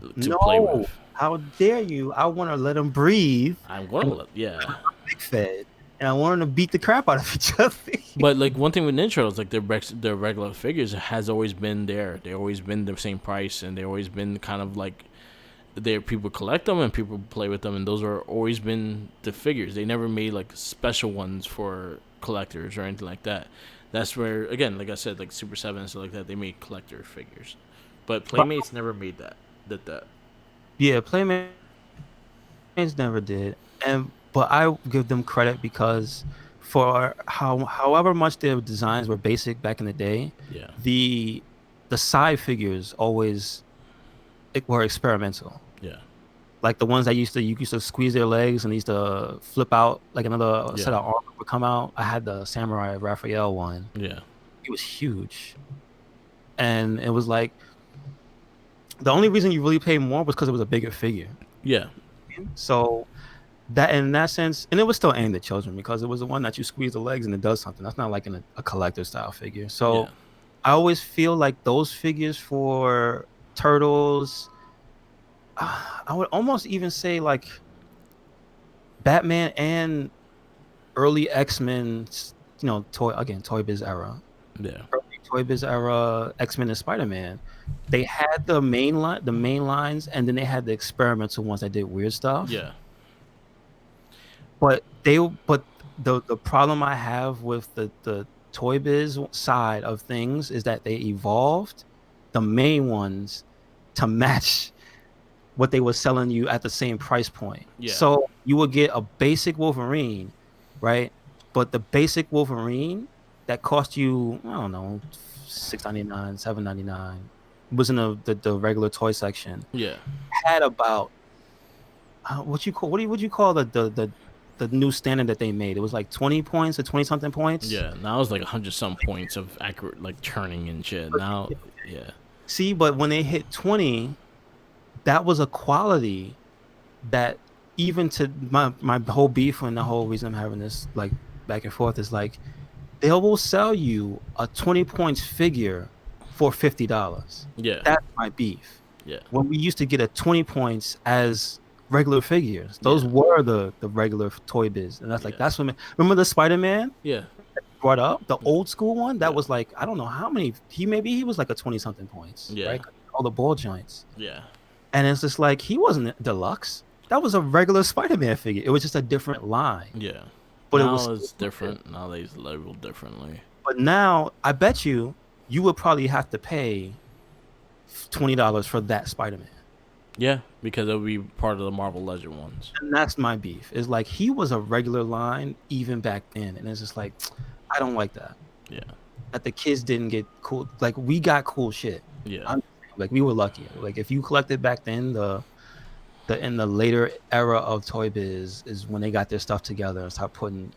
to play No, with. how dare you? I want to let them breathe I'm gonna and let, yeah. big fed, and I want them to beat the crap out of each other. But like one thing with Ninja Turtles, like their regular figures has always been there. They always been the same price, and they always been kind of like there. People collect them and people play with them, and those are always been the figures. They never made like special ones for collectors or anything like that. That's where again, like I said, like Super Seven and stuff like that, they made collector figures, but But Playmates never made that. That. yeah, Playmates never did, and but I give them credit because for however much their designs were basic back in the day, Yeah. the the side figures always were experimental. Yeah. Like the ones that you used to squeeze their legs and they used to flip out like another set Yeah. of armor would come out. I had the Samurai Raphael one. Yeah. It was huge, and it was like the only reason you really paid more was because it was a bigger figure. Yeah. So that in that sense, and it was still aimed at children because it was the one that you squeeze the legs and it does something. That's not like a collector style figure. Yeah. So I always feel like those figures for turtles, I would almost even say like Batman and early X-Men, Toy Biz era, Yeah. early Toy Biz era X-Men and Spider-Man. They had the main lines, and then they had the experimental ones that did weird stuff. Yeah. But the problem I have with the Toy Biz side of things is that they evolved the main ones to match what they were selling you at the same price point. Yeah. So you would get a basic Wolverine, right? But the basic Wolverine that cost you, I don't know, $6.99, $7.99, was in the regular toy section, Yeah. had about what do you call the new standard that they made? It was like 20 points or 20 something points. Yeah. Now it's like 100 some points of accurate like turning and shit. Now, yeah. See, but when they hit 20, that was a quality that even to my whole beef and the whole reason I'm having this like back and forth is like they will sell you a 20 points figure for $50. Yeah. That's my beef. Yeah. When we used to get a 20 points as regular figures, those Yeah. were the regular Toy Biz, and that's like Yeah. that's what remember the Spider-Man Yeah. brought up, the old school one that Yeah. was like I don't know how many he was like a 20 something points, Yeah. right? All the ball joints. Yeah. And it's just like he wasn't deluxe. That was a regular Spider-Man figure. It was just a different line. Yeah. But it Now was it's different. Now they labeled differently. but now I bet you would probably have to pay $20 for that Spider-Man. Yeah, because it'll be part of the Marvel Legend ones. And that's my beef. It's like he was a regular line even back then. And it's just like I don't like that. Yeah. That the kids didn't get cool. Like we got cool shit. Yeah. Like we were lucky. Like if you collected back then, the in the later era of Toy Biz is when they got their stuff together and start putting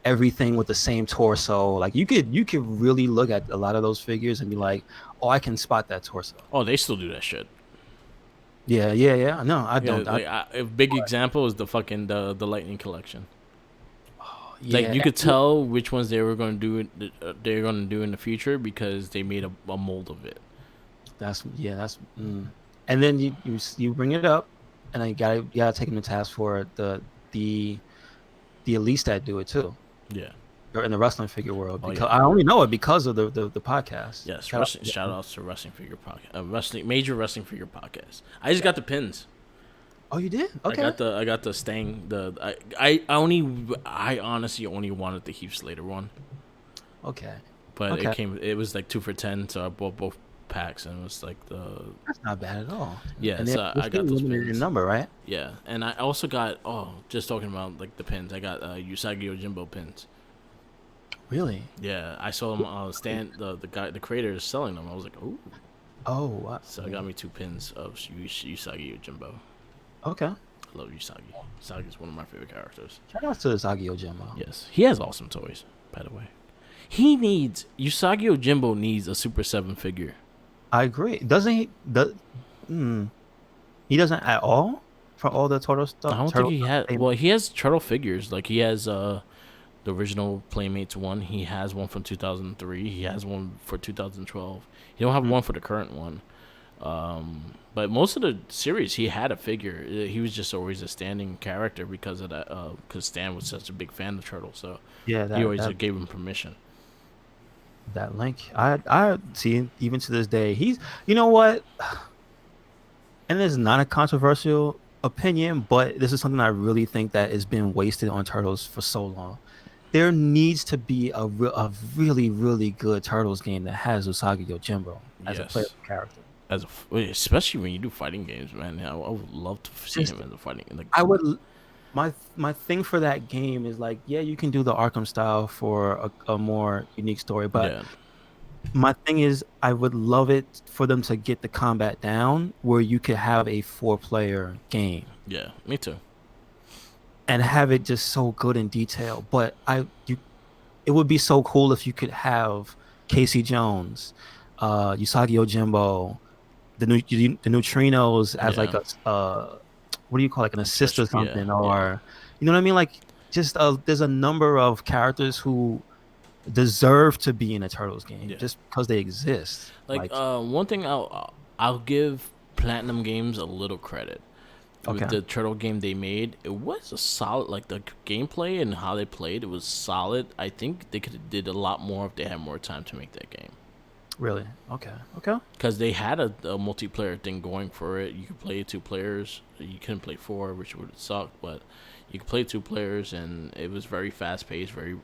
everything with the same torso. Like you could really look at a lot of those figures and be like, oh, I can spot that torso. Oh, they still do that shit. Yeah. No, I Yeah, don't. like a big example is the fucking the Lightning collection. Yeah, Like you could tell which ones they were going to do. They're going to do in the future because they made a mold of it. that's and then you bring it up, and I gotta take them to task for it. The elites that do it too. Yeah. They're in the wrestling figure world Oh, because yeah. I only know it because of the podcast. Yes. Shout Outs to Wrestling Figure Podcast. Major Wrestling Figure Podcast. I just got the pins. Oh, you did? Okay. I got the Stang. I honestly only wanted the Heath Slater one, Okay. but Okay. it was like 2 for $10, so I bought both packs, and it was like That's not bad at all. yeah. And So I got those limited in pins. number, right? Yeah, and I also got just talking about like the pins. I got Usagi Yojimbo pins. Really? Yeah, I saw them stand the guy the creator is selling them. I was like, ooh. Oh, wow. So I got me 2 pins of Usagi Yojimbo. Okay. I love Usagi. Usagi is one of my favorite characters. Shout out to Usagi Ojimbo. Yes, he has awesome toys. By the way, Usagi Yojimbo needs a Super 7 figure. I agree. Doesn't he? He doesn't at all for all the turtle stuff. I don't think he has. Well, he has turtle figures. Like he has the original Playmates one. He has one from 2003. He has one for 2012. He don't have Mm. one for the current one. But most of the series, he had a figure. He was just always a standing character because of that. Because Stan was such a big fan of Turtles, so Yeah, he that always that gave him permission. that link. I see even to this day. He's you know what? And it's not a controversial opinion, but this is something I really think that has been wasted on Turtles for so long. There needs to be a really, really good Turtles game that has Usagi Yojimbo as a playable Yes, character. especially when you do fighting games, man. I would love to see Just him as a fighting like. I would my thing for that game is like, yeah, you can do the Arkham style for a more unique story, but Yeah, my thing is I would love it for them to get the combat down where you could have a four-player game yeah, me too. and have it just so good in detail. But it would be so cool if you could have Casey Jones, Usagi Yojimbo, the neutrinos as like Yeah, a what do you call it, like an assist or special. Yeah, something, yeah. or you know what I mean? Like just there's a number of characters who deserve to be in a Turtles game Yeah. just because they exist. Like Like one thing I'll give Platinum Games a little credit with okay, the turtle game they made. It was a solid, like the gameplay and how they played. It was solid. I think they could have did a lot more if they had more time to make that game. really? Okay, okay, Because they had a multiplayer thing going for it. You could play two players. You couldn't play four, which would suck. But you could play two players, and it was very fast paced, very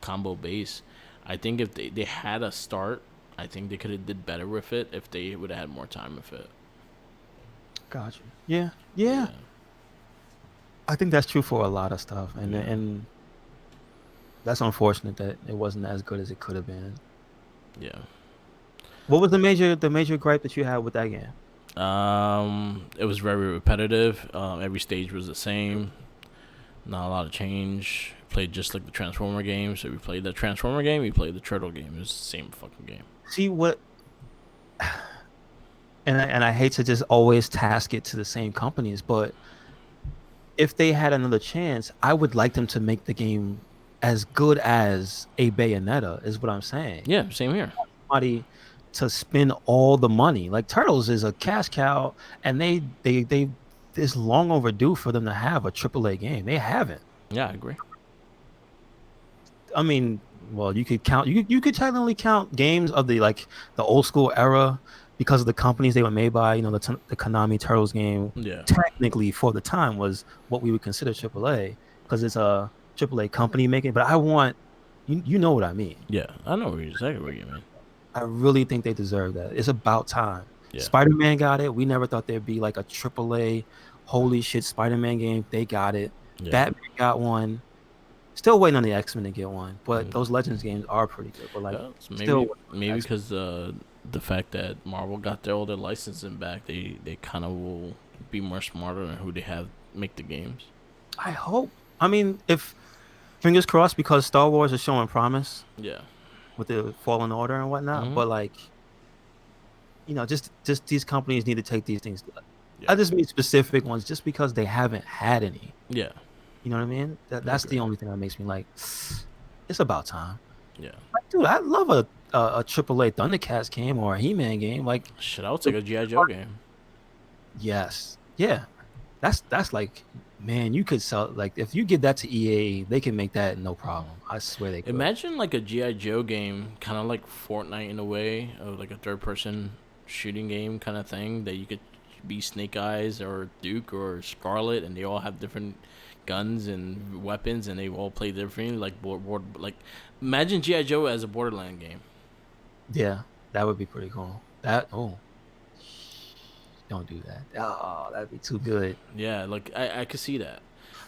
combo based. I think if they had a start, I think they could have did better with it if they would have had more time with it. got you. Yeah, yeah. Yeah, I think that's true for a lot of stuff, yeah, and that's unfortunate that it wasn't as good as it could have been. yeah. What was the major gripe that you had with that game? It was very repetitive. Every stage was the same. Not a lot of change. Played just like the Transformer game. So we played the Transformer game. We played the Turtle game. It was the same fucking game. See what, and I hate to just always task it to the same companies, but if they had another chance, I would like them to make the game as good as a Bayonetta. Is what I'm saying. Yeah, same here. Somebody to spend all the money. Like Turtles is a cash cow, and they it's long overdue for them to have a AAA game. They haven't. Yeah, I agree. I mean, well, you could technically count games of the like the old school era because of the companies they were made by. You know, the Konami Turtles game Yeah, technically for the time was what we would consider AAA because it's a AAA company making. But I want you know what I mean. yeah. I know exactly what you mean. I really think they deserve that. It's about time. Yeah, Spider-Man got it. We never thought there'd be like a AAA holy shit Spider-Man game. They got it. yeah. Batman got one. Still waiting on the X-Men to get one, but Mm. those Legends games are pretty good. But like, Well, it's still maybe waiting on the maybe X-Men. because the fact that Marvel got all their licensing back, they kind of will be more smarter on who they have make the games. I hope. I mean, if fingers crossed, because Star Wars is showing promise Yeah. with the Fallen Order and whatnot. Mhm. But like, just these companies need to take these things. Yeah. I just mean specific ones, just because they haven't had any. Yeah. You know what I mean? I That's agree. the only thing that makes me like, it's about time. Yeah. Like, dude, I love a AAA Thundercats game or a He-Man game. Like, Shit, I would take a GI Joe game. yes, yeah, that's like, man, you could sell like if you give that to EA, they can make that no problem. I swear they could. Imagine like a GI Joe game, kind of like Fortnite in a way, of like a third-person shooting game kind of thing that you could be Snake Eyes or Duke or Scarlet, and they all have different guns and weapons, and they all play differently. Like like imagine GI Joe as a Borderland game. Yeah, that would be pretty cool. That don't do that. Oh, that'd be too good. Yeah, like I could see that.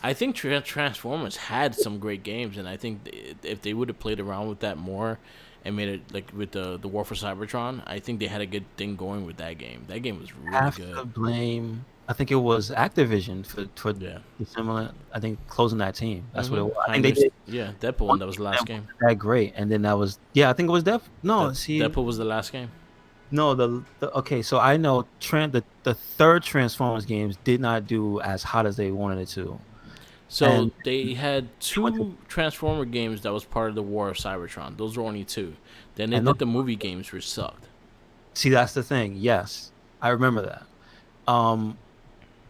I think Transformers had some great games, and I think if they would have played around with that more and made it like with the War for Cybertron, I think they had a good thing going with that game. That game was really Have good. to blame. I think it was Activision for Yeah. the similar. I think closing that team. That's what it Mhm. was. I think they Heimlich, did yeah, Deadpool one one. That was game the that last wasn't game. that great, and then that was yeah. I think it was Def. No, see, Deadpool was the last game. no, the okay. So I know the third Transformers games did not do as hot as they wanted it to. So And they had they went to, two Transformer games that was part of the War of Cybertron. Those were only two. Then they and those, did the movie games, which sucked. see, that's the thing. Yes, I remember that. Um,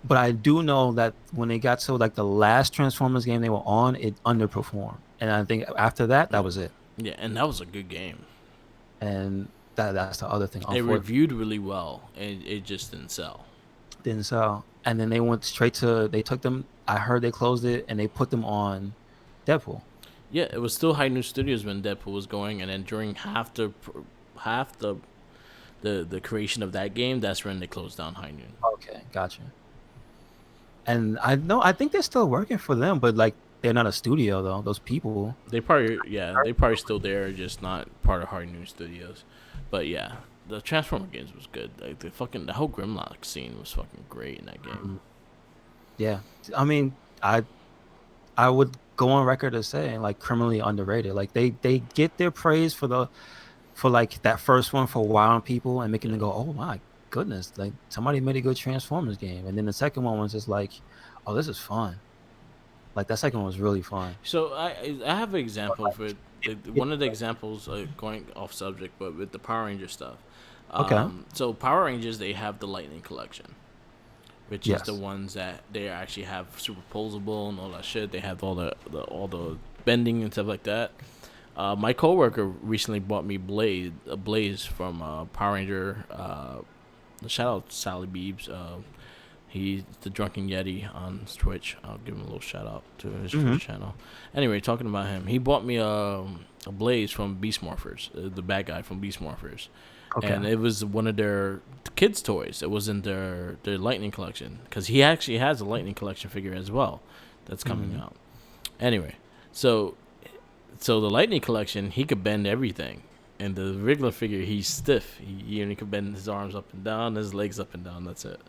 but I do know that when they got to like the last Transformers game they were on, it underperformed, and I think after that, that Yeah, was it. yeah, and that was a good game. And that's the other thing. It Unfortunately, reviewed really well, and it just didn't sell. didn't sell. And then they went straight to they took them. I heard they closed it and they put them on Deadpool. Yeah, it was still High Noon Studios when Deadpool was going, and then during half the creation of that game, that's when they closed down High Noon. Okay, gotcha. And I know I think they're still working for them, but like they're not a studio though. Those people. They probably still there, just not part of High Noon Studios. But yeah, the Transformer games was good. Like the whole Grimlock scene was fucking great in that game. Mhm. Yeah, I mean, I would go on record as saying like criminally underrated. Like they get their praise for the for like that first one for wowing people and making Yeah. them go, oh my goodness, like somebody made a good Transformers game. And then the second one was just like, oh, this is fun. Like that second one was really fun. So I have an But example for it, it, one of the examples, going off subject, but with the Power Ranger stuff. okay. So Power Rangers, they have the Lightning Collection, which is the Yes. ones that they actually have superposable and all that shit. They have all the bending and stuff like that. My coworker recently bought me Blaze from Power Ranger. Shout out Sally Beebs. He's the Drunken Yeti on Twitch. I'll give him a little shout out to his Hmm. Twitch channel. Anyway, talking about him, he bought me a Blaze from Beast Morphers, the bad guy from Beast Morphers, Okay. and it was one of their kids' toys. It was in their Lightning collection because he actually has a Lightning collection figure as well that's coming Hmm. out. Anyway, so the Lightning collection, he could bend everything. And the regular figure, he's stiff. He only could bend his arms up and down, his legs up and down. That's it.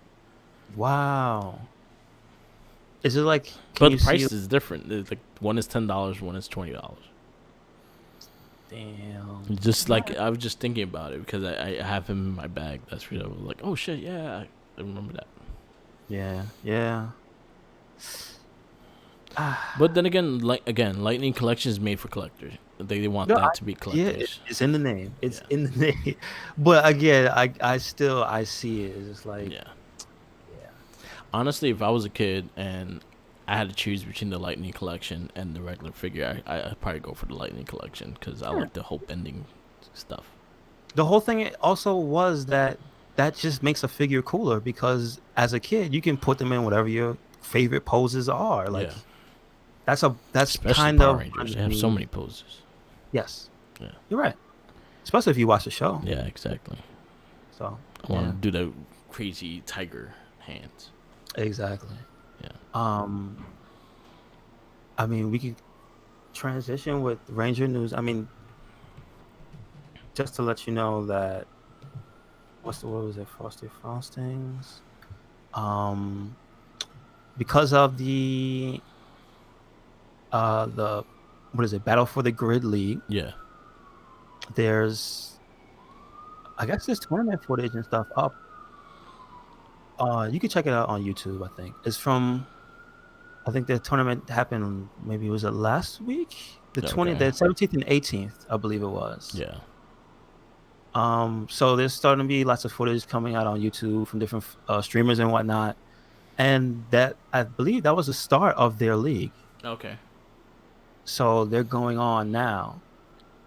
Wow. Is it like, can But you the see? price is different. It's like one is $10, one is $20. Damn. Just like I was just thinking about it because I have him in my bag. That's real. I was like, oh shit, yeah, I remember that. Yeah. Yeah. But then again, Lightning Collection is made for collectors. They want No, that to be yeah, collectors. it's in the name. It's Yeah, in the name. But again, I still I see it. It's just like, yeah. yeah. Honestly, if I was a kid and I had to choose between the Lightning Collection and the regular figure, I'd probably go for the Lightning Collection because I Sure. like the whole bending stuff. The whole thing also was that that just makes a figure cooler because as a kid you can put them in whatever your favorite poses are. Like Yeah, that's especially kind Power of Rangers. They have so many poses. yes, Yeah, you're right. Especially if you watch the show. yeah, exactly. So I yeah, want to do the crazy tiger hands. exactly. Yeah. Um, I mean we could transition with Ranger news. I mean, just to let you know that what was it, Frosty Frostings? Um, because of the what is it, Battle for the Grid League, Yeah. there's I guess there's tournament footage and stuff up. You can check it out on YouTube, I think. It's from I think the tournament happened maybe was it last week? Okay. The 17th and 18th, I believe it was. Yeah. So there's starting to be lots of footage coming out on YouTube from different streamers and whatnot. And that I believe that was the start of their league. Okay. So they're going on now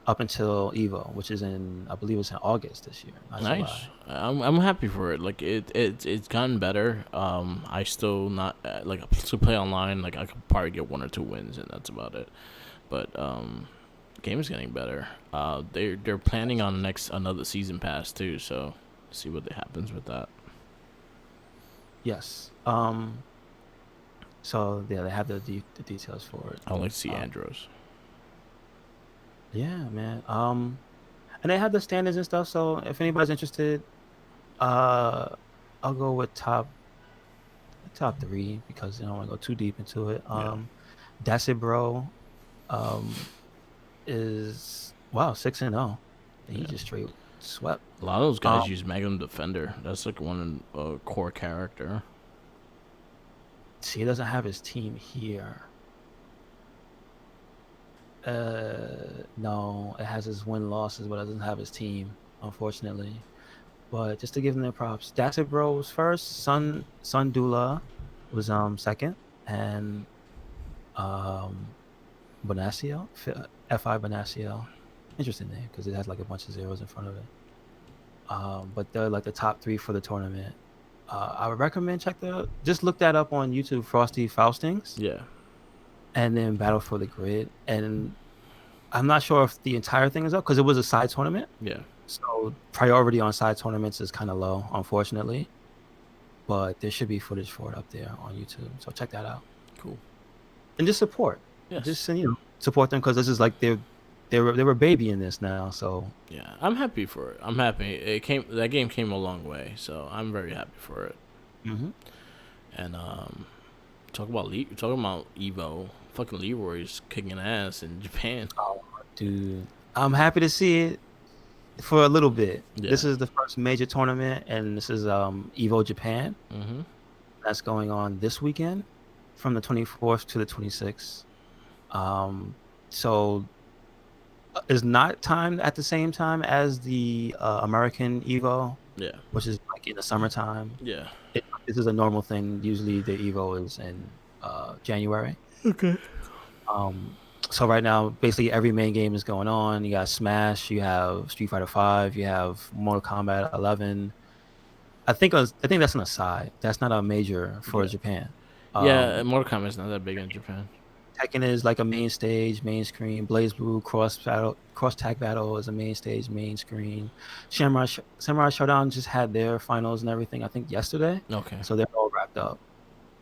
up until Evo, which is in I believe it's in August this year, not Nice. July. I'm happy for it. Like it's gotten better. I still not like to play online. Like I could probably get 1 or 2 wins and that's about it. But game is getting better. They're planning on another season pass too. So see what happens with that. Yes. So yeah, they have the details for it. I would like to see Andros. Yeah, man. And they have the standards and stuff. So if anybody's interested, uh, I'll go with top three because I don't want to go too deep into it. Yeah. That's it, bro. Um, is wow 6-0. And he Yeah. just straight swept. A lot of those guys Um, use Magnum Defender. That's like one core character. See, he doesn't have his team here. No, it has his win losses, but it doesn't have his team, unfortunately. But just to give them their props, Dasset Bro was first. Sun Dula was second, and um Bonacio, Fi Bonacio. Interesting name because it has like a bunch of zeros in front of it. But they're like the top three for the tournament. I would recommend just look that up on YouTube, Frosty Faustings, Yeah. and then Battle for the Grid. And I'm not sure if the entire thing is up because it was a side tournament. Yeah. So priority on side tournaments is kind of low, unfortunately. But there should be footage for it up there on YouTube. So check that out. Cool. And just support. Yes. Just support them because this is like they were babying this now. So yeah, I'm happy for it. I'm happy. That game came a long way, so I'm very happy for it. mm-hmm. And talking about Evo, fucking Leroy's kicking ass in Japan. Oh, dude, I'm happy to see it for a little bit. Yeah. This is the first major tournament, and this is Evo Japan. Mm-hmm. That's going on this weekend, from the 24th to the 26th. So it's not timed at the same time as the American Evo. Yeah. Which is like in the summertime. Yeah. This is a normal thing. Usually the Evo is in January. Okay. So right now, basically every main game is going on. You got Smash, you have Street Fighter 5, you have Mortal Kombat 11. I think that's an aside. That's not a major for Japan. Mortal Kombat's not that big in Japan. Tekken is like a main stage, main screen. Blaze Blue cross tag battle is a main stage, main screen. Samurai Showdown just had their finals and everything, I think yesterday. Okay. So they're all wrapped up.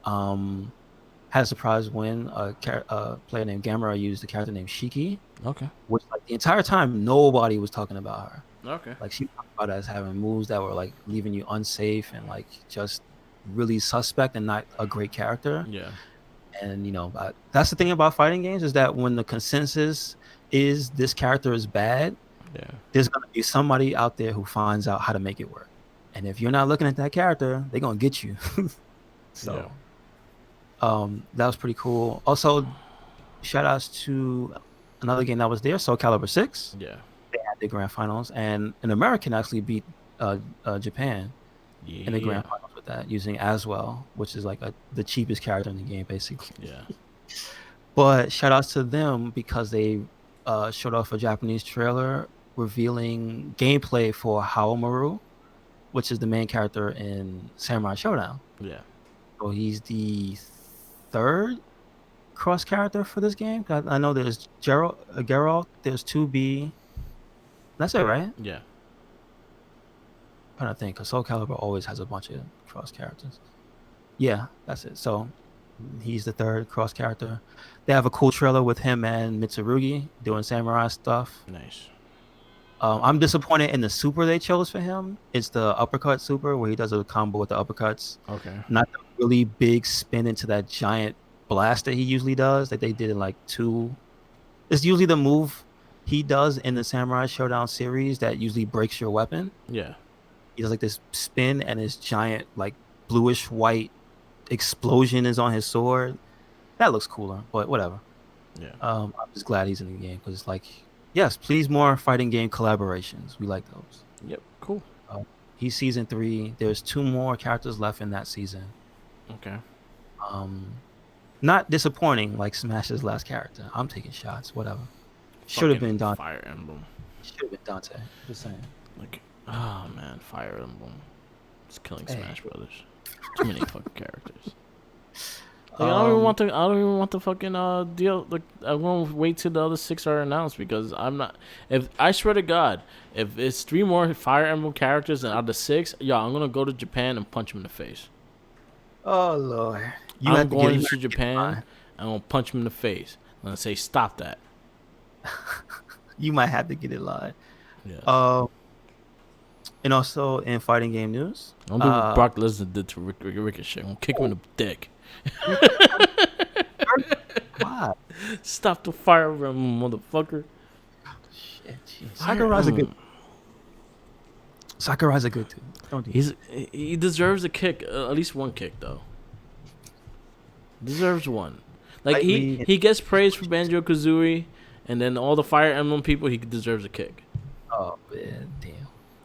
Had a surprise win. A player named Gamera used a character named Shiki. Okay. Which like the entire time nobody was talking about her. Okay. Like she talked about as having moves that were like leaving you unsafe and like just really suspect and not a great character. Yeah. And that's the thing about fighting games is that when the consensus is this character is bad, there's gonna be somebody out there who finds out how to make it work. And if you're not looking at that character, they're gonna get you. So that was pretty cool. Also, shout outs to another game that was there, Soul Calibur 6. Yeah. They had the grand finals, and an American actually beat Japan in the grand finals with that, using Aswell, which is like the cheapest character in the game, basically. Yeah. But shout outs to them because they showed off a Japanese trailer revealing gameplay for Haomaru, which is the main character in Samurai Showdown. Yeah. So he's the third cross character for this game. I know there's Geralt, there's 2B. That's it, right? Yeah. I'm trying to think, because Soul Calibur always has a bunch of cross characters. Yeah, that's it. So he's the third cross character. They have a cool trailer with him and Mitsurugi doing samurai stuff. Nice. I'm disappointed in the super they chose for him. It's the uppercut super where he does a combo with the uppercuts. Okay. Not the really big spin into that giant blast that he usually does that they did in like 2. It's usually the move he does in the Samurai Showdown series that usually breaks your weapon. Yeah. He does like this spin and his giant like bluish white explosion is on his sword. That looks cooler, but whatever. Yeah. I'm just glad he's in the game because it's like, yes, please more fighting game collaborations. We like those. Yep. Cool. He's season 3. There's 2 more characters left in that season. Okay. Not disappointing like Smash's last character. I'm taking shots. Whatever. Should have been Dante. Fire Emblem. Should have been Dante. Just saying. Like, oh man, Fire Emblem. It's killing Smash Brothers. Too many fucking characters. Like, I don't even want the fucking deal. Like, I'm gonna wait till the other 6 are announced because I'm not. If I swear to God, if it's 3 more Fire Emblem characters and out of the 6, I'm gonna go to Japan and punch him in the face. Oh Lord! I'm going to Japan. I'm gonna punch him in the face. I'm gonna say, "Stop that." You might have to get it live. Yeah. And also in fighting game news, Don't do what Brock Lesnar did to Ricochet. I'm gonna kick him in the dick. Why? Stop the Fire Emblem, motherfucker. Shit, Sakurai's a good. Sakurai's a good dude. Don't do He deserves a kick, at least one kick though. Deserves one. Like he gets praise for Banjo Kazooie, and then all the Fire Emblem people, he deserves a kick. Oh man, damn.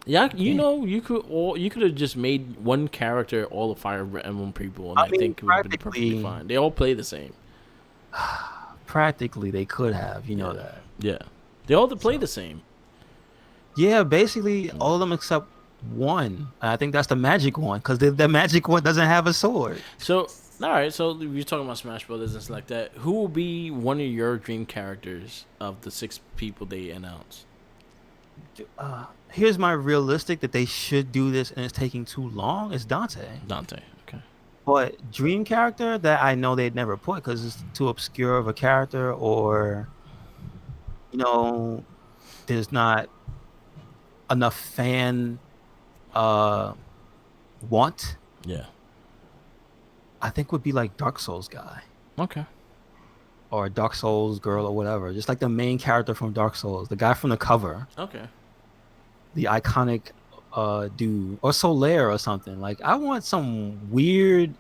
Yeah, Damn. you could have just made one character all the Fire Emblem people, and I I mean, think it would have been perfectly fine. They all play the same. practically they could have, you Yeah, know that. yeah, they all play So the same. yeah, basically all of them except one. I think that's the magic one because the magic one doesn't have a sword. So, all right. So you're talking about Smash Brothers and stuff like that. Who will be one of your dream characters of the 6 people they announced? Here's my realistic that they should do this and it's taking too long. It's Dante. Dante. Okay. But dream character that I know they'd never put because it's too obscure of a character, or you know, there's not enough fan uh want. Yeah. I think would be like Dark Souls guy Okay. or Dark Souls girl or whatever. Just like the main character from Dark Souls, the guy from the cover, Okay. the iconic dude, or Solaire or something. Like I want some weird,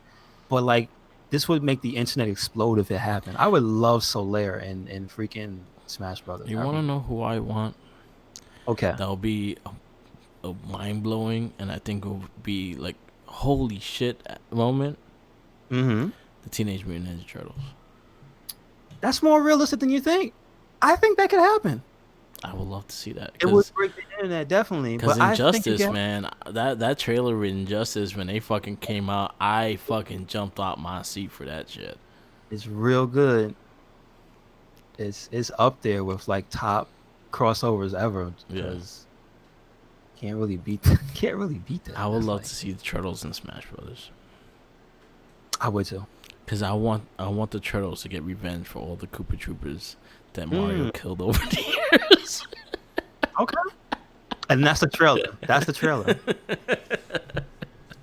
but like this would make the internet explode if it happened. I would love Solaire in freaking Smash Brothers. You want to know who I want? Okay. That'll be a mind blowing, and I think it will be like holy shit moment. Mm-hmm. The Teenage Mutant Ninja Turtles. That's more realistic than you think. I think that could happen. I would love to see that. It would break the internet, definitely. Because But Injustice, man, that trailer with Injustice when they fucking came out, I fucking jumped out my seat for that shit. It's real good. It's up there with like top crossovers ever. Because can't really beat that. I would love to see the Turtles in Smash Brothers. I would too. Because I want the Turtles to get revenge for all the Koopa Troopers that Mario killed over the years. Okay. And that's the trailer. That's the trailer.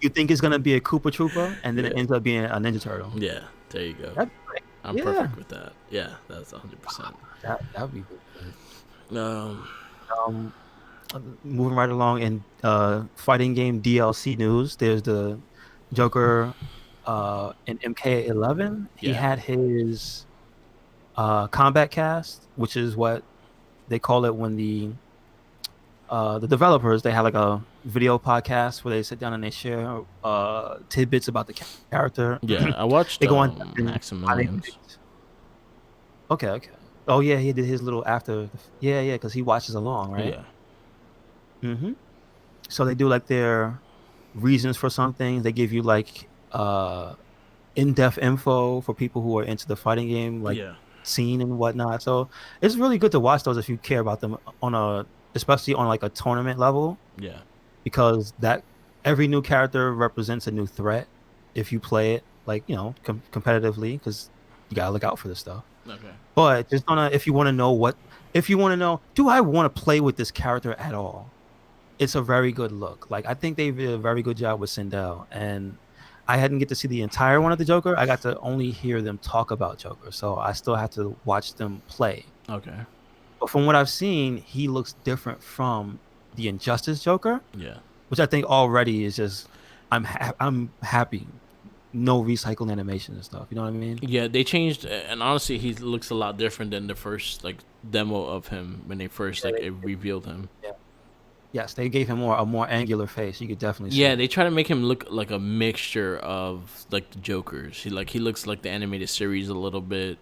You think it's gonna be a Koopa Trooper, and then it ends up being a Ninja Turtle. Yeah, there you go. I'm perfect with that. Yeah, that's 100%. That'd be good. Moving right along in fighting game DLC news, there's the Joker in MK11. He had his combat cast, which is what they call it when the developers, they have like a video podcast where they sit down and they share tidbits about the character. Yeah, I watched they go on Maximilians. Okay. Oh yeah, he did his little after. Yeah, because he watches along, right? Yeah. Mm-hmm. So they do like their reasons for some things. They give you like in-depth info for people who are into the fighting game, like scene and whatnot. So it's really good to watch those if you care about them especially on like a tournament level. Yeah. Because that every new character represents a new threat if you play it like, competitively, because you gotta look out for this stuff. Okay. But just if you want to know, do I want to play with this character at all? It's a very good look. Like I think they did a very good job with Sindel, and I hadn't get to see the entire one of the Joker. I got to only hear them talk about Joker, so I still have to watch them play. Okay. But from what I've seen, he looks different from the Injustice Joker. Yeah. Which I think already is just, I'm happy. No recycled animation and stuff. You know what I mean? Yeah, they changed, and honestly, he looks a lot different than the first demo of him when they first revealed him. Yeah. Yes, they gave him a more angular face. You could definitely see. Yeah, they try to make him look like a mixture of the Jokers. He looks like the animated series a little bit.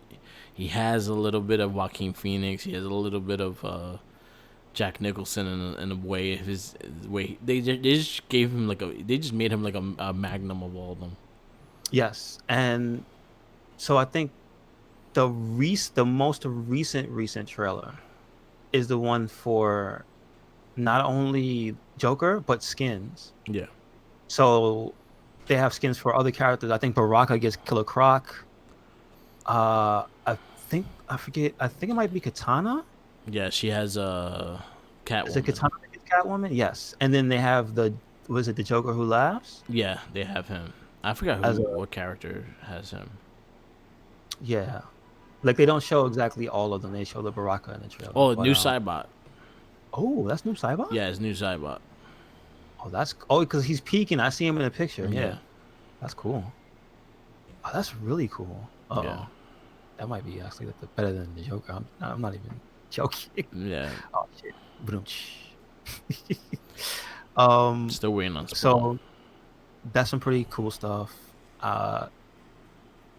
He has a little bit of Joaquin Phoenix. He has a little bit of Jack Nicholson in a way. His way they just gave him they just made him like a magnum of all of them. Yes, and so I think the most recent trailer is the one for not only Joker but skins. Yeah. So they have skins for other characters. I think Baraka gets Killer Croc. I think it might be Katana. Yeah, she has Catwoman. Is it Katana that gets Catwoman? Yes, and then they have the Joker Who Laughs? Yeah, they have him. I forgot what character has him. Yeah, like they don't show exactly all of them. They show the Baraka in the trailer. Oh, new Cybot. Oh, that's new Cybot? Yeah, it's new Cybot. Oh, because he's peeking. I see him in the picture. Yeah. That's cool. Oh, that's really cool. Yeah. That might be actually better than the Joker. I'm not even joking. Yeah, Oh shit. Boom. um. still waiting on Spawn. So that's some pretty cool stuff.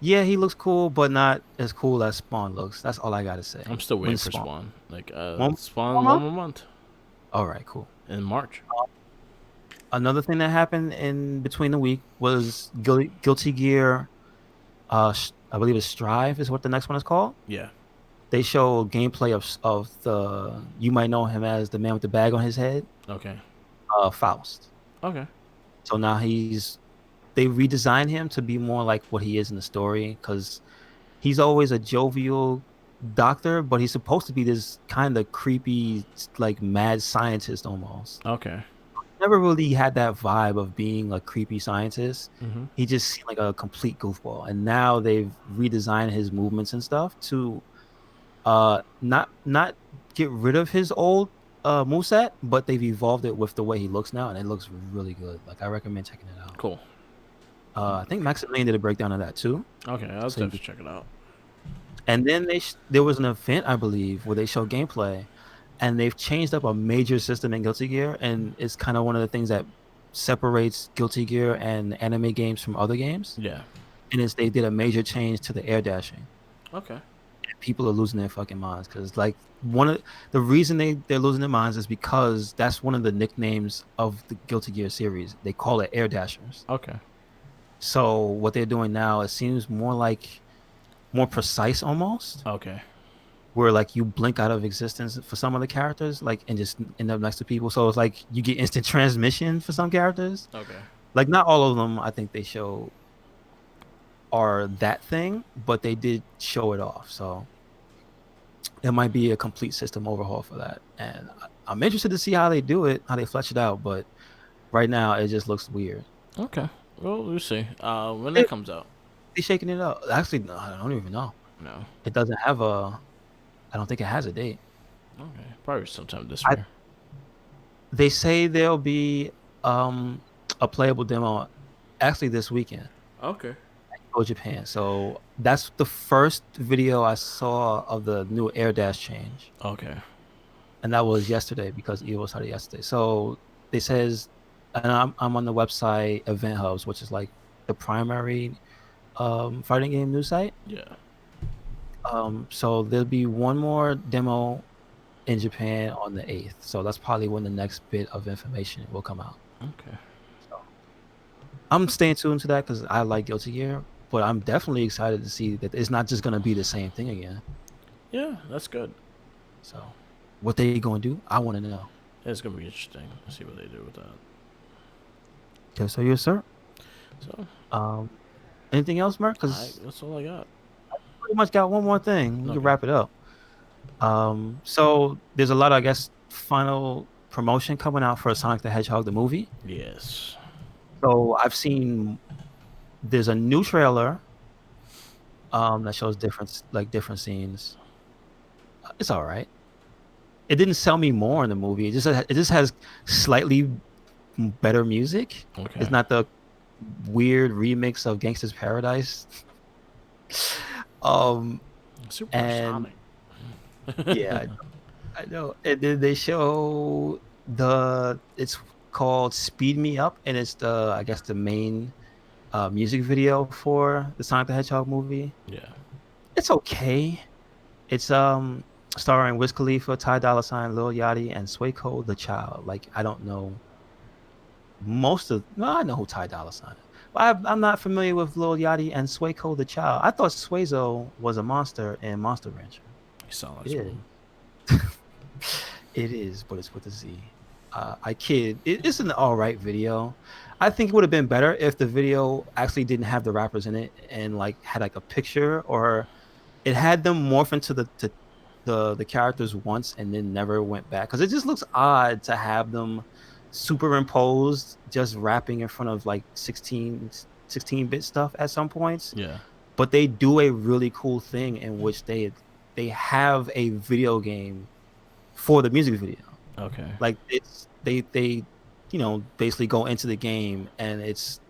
Yeah, he looks cool, but not as cool as Spawn looks. That's all I gotta I'm say. still waiting When's for Spawn? Spawn. Like One more Spawn one month? more month All right, cool. in March. Another thing that happened in between the week was Guilty Gear. I believe it's Strive is what the next one is called. Yeah. They show gameplay of the you might know him as the man with the bag on his head, Okay. Faust. Okay. So now they redesigned him to be more like what he is in the story because he's always a jovial doctor, but he's supposed to be this kind of creepy, like mad scientist almost. Okay. Never really had that vibe of being a creepy scientist. Mhm. He just seemed like a complete goofball. And now they've redesigned his movements and stuff to not get rid of his old moveset, but they've evolved it with the way he looks now, and it looks really good. Like I recommend checking it out. Cool. I think Maximilian did a breakdown of that too. Okay, I'll So you definitely could, check it out. and then there was an event I believe where they show gameplay, and they've changed up a major system in Guilty Gear, and it's kind of one of the things that separates Guilty Gear and anime games from other games. Yeah. And it's they did a major change to the air dashing. Okay. People are losing their fucking minds because like one of the reason they're losing their minds is because that's one of the nicknames of the Guilty Gear series. They call it air dashers. Okay. So what they're doing now, it seems more precise almost, Okay. where like you blink out of existence for some of the characters, like and just end up next to people. So it's like you get instant transmission for some characters. Okay. Like not all of them, I think they show are that thing, but they did show it off. So it might be a complete system overhaul for that. And I'm interested to see how they do it, how they flesh it out. But right now, it just looks weird. Okay. Well, we'll see. When that They, comes out. they shaking it up. Actually, no, I don't even know. No. It doesn't have a. I don't think it has a date. Okay. Probably sometime this I year. They say there'll be a playable demo actually this weekend. Okay. Go Japan. So that's the first video I saw of the new air dash change. Okay. And that was yesterday because Evo started yesterday. So they says, and I'm on the website Event Hubs, which is like the primary fighting game news site. Yeah. So there'll be one more demo in Japan on the 8th. So that's probably when the next bit of information will come out. Okay. So I'm staying tuned to that because I like Guilty Gear, but I'm definitely excited to see that it's not just gonna be the same thing again. Yeah, that's good. So what they gonna do? I want to know. It's gonna be interesting. See what they do with that. Okay, so yes, sir. So, Um, anything else, Mark? Because that's all I got. pretty much got one more thing. We can Okay. wrap it up. So there's a lot, I guess, final promotion coming out for Sonic the Hedgehog the movie. Yes. So I've seen there's a new trailer that shows different scenes. It's all right. It didn't sell me more in the movie. It just has slightly better music. Okay. It's not the weird remix of Gangsta's Paradise. Um Super and Sonic. yeah, I know. And then they show it's called Speed Me Up, and it's the I guess the main music video for the Sonic the Hedgehog movie. Yeah. It's okay. It's starring Wiz Khalifa, Ty Dolla Sign, Lil Yachty, and Swayco the Child. Like I don't know I know who Ty Dolla Sign is. But I'm not familiar with Lil Yachty and Swayco the Child. I thought Swayzo was a monster in Monster Rancher. You sound like Yeah. someone. It is, but it's with a Z. I kid. It's an all right video. I think it would have been better if the video actually didn't have the rappers in it and like had like a picture, or it had them morph into the characters once and then never went back. Because it just looks odd to have them superimposed just rapping in front of like 16-bit stuff at some points. Yeah. But they do a really cool thing in which they have a video game for the music video. Okay. Like they basically go into the game and it's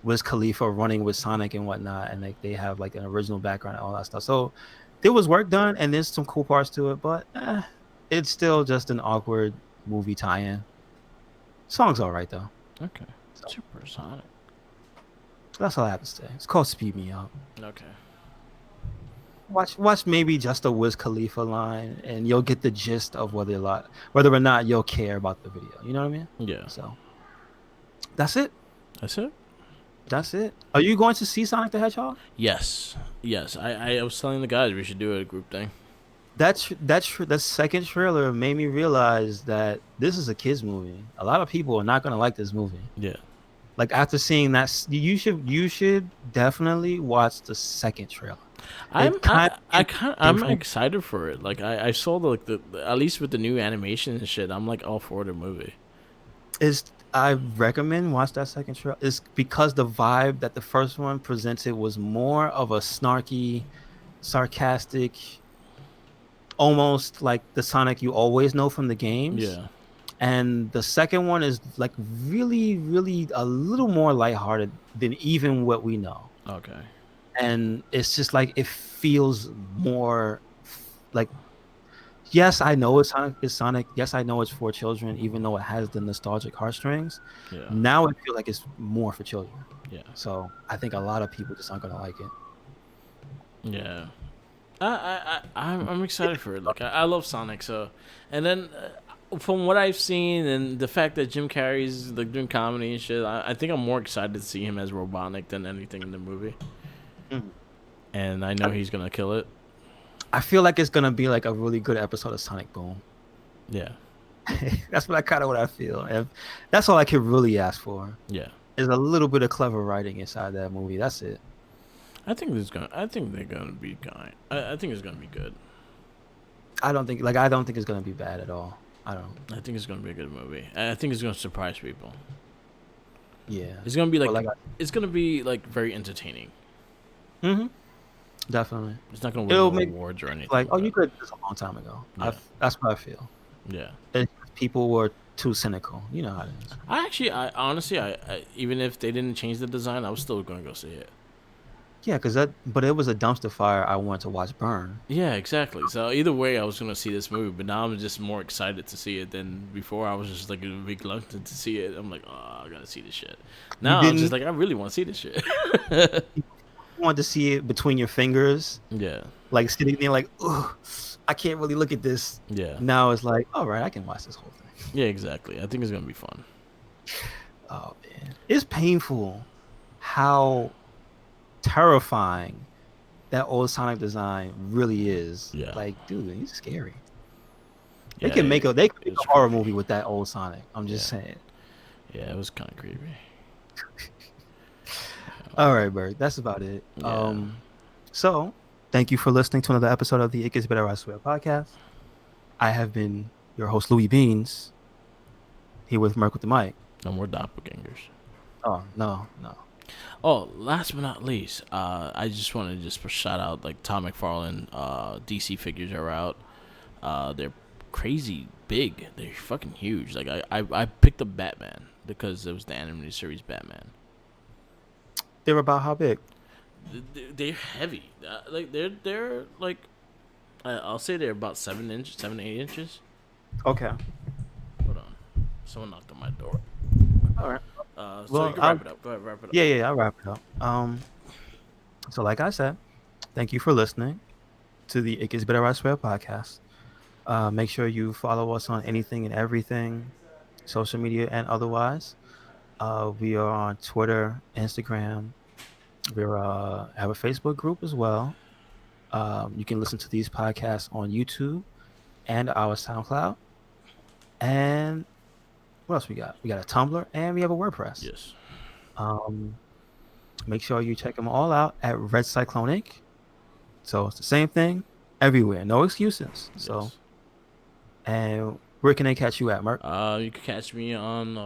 Wiz Khalifa running with Sonic and whatnot, and like they have like an original background and all that stuff. So there was work done, and there's some cool parts to it, but it's still just an awkward movie tie-in. Song's all right though. Okay. So Supersonic. that's all I have to say. It's called Speed Me Up. Okay. Watch maybe just a Wiz Khalifa line, and you'll get the gist of whether or not you'll care about the video. You know what I mean? Yeah. So that's it. That's it. That's it. Are you going to see Sonic the Hedgehog? Yes. Yes. I was telling the guys we should do a group thing. That second trailer made me realize that this is a kids movie. A lot of people are not going to like this movie. Yeah. Like after seeing that, you should definitely watch the second trailer. I'm It kind I'm of excited for it. Like I saw the at least with the new animation and shit. I'm like all for the movie. is I recommend watch that second trailer. It's because the vibe that the first one presented was more of a snarky, sarcastic, almost like the Sonic you always know from the games. Yeah. And the second one is like really, really a little more lighthearted than even what we know. Okay. And it's just like it feels more like, yes, I know it's Sonic. It's Sonic. Yes, I know it's for children, even though it has the nostalgic heartstrings. Yeah. Now I feel like it's more for children. Yeah. So I think a lot of people just aren't gonna like it. Yeah. I'm excited for it. Like I love Sonic. So, and then from what I've seen and the fact that Jim Carrey's like doing comedy and shit, I think I'm more excited to see him as Robotnik than anything in the movie. Mhm. And I know he's gonna kill it. I feel like it's gonna be like a really good episode of Sonic Boom. Yeah. That's what I feel. And that's all I could really ask for. Yeah. Is a little bit of clever writing inside that movie. That's it. I think they're gonna be kind. I think it's gonna be good. I don't think it's gonna be bad at all. I don't. I think it's gonna be a good movie. I think it's gonna surprise people. Yeah. It's gonna be But it's gonna be like very entertaining. Definitely. It's not gonna win It'll no make awards or anything. like, oh, you could this a long time ago. Yeah. That's what I feel. Yeah. People were too cynical. You know how it is. I honestly, I even if they didn't change the design, I was still gonna go see it. Yeah, but it was a dumpster fire I wanted to watch burn. Yeah, exactly. So either way, I was gonna see this movie, but now I'm just more excited to see it than before. I was just like reluctant to see it. I'm like, oh, I gotta see this shit. Now I'm just like, I really want to see this shit. You wanted to see it between your fingers, Yeah. like sitting there, like, ugh, I can't really look at this. Yeah. Now it's like, all right, I can watch this whole thing. Yeah, exactly. I think it's gonna be fun. Oh man, it's painful how terrifying that old Sonic design really is. Yeah. Like, dude, he's scary. Yeah, They could make a it's horror creepy. movie with that old Sonic. I'm just saying. Yeah, it was kind of creepy. All right, Bert. That's about it. Yeah. So thank you for listening to another episode of the It Gets Better, I Swear podcast. I have been your host, Louis Beans, here with Merc with the mic. No more doppelgangers. Oh, no. Oh, last but not least, I just want to just shout out like Tom McFarlane. DC figures are out. They're crazy big. They're fucking huge. Like I picked up Batman because it was the animated series Batman. They're about how big? They're heavy. Like they're like I'll say they're about 7 inches, 8 inches. Okay. Hold on, someone knocked on my door. All right. So you can wrap it up. Go ahead, wrap it up. Yeah, I'll wrap it up. So like I said, thank you for listening to the It Gets Better, I Swear podcast. Make sure you follow us on anything and everything, social media and otherwise. We are on Twitter, Instagram. We have a Facebook group as well. You can listen to these podcasts on YouTube and our SoundCloud. And what else we got? We got a Tumblr and we have a WordPress. Yes. Make sure you check them all out at Red Cyclone Inc. So it's the same thing everywhere. No excuses. Yes. So, and where can they catch you at, Mark? You can catch me on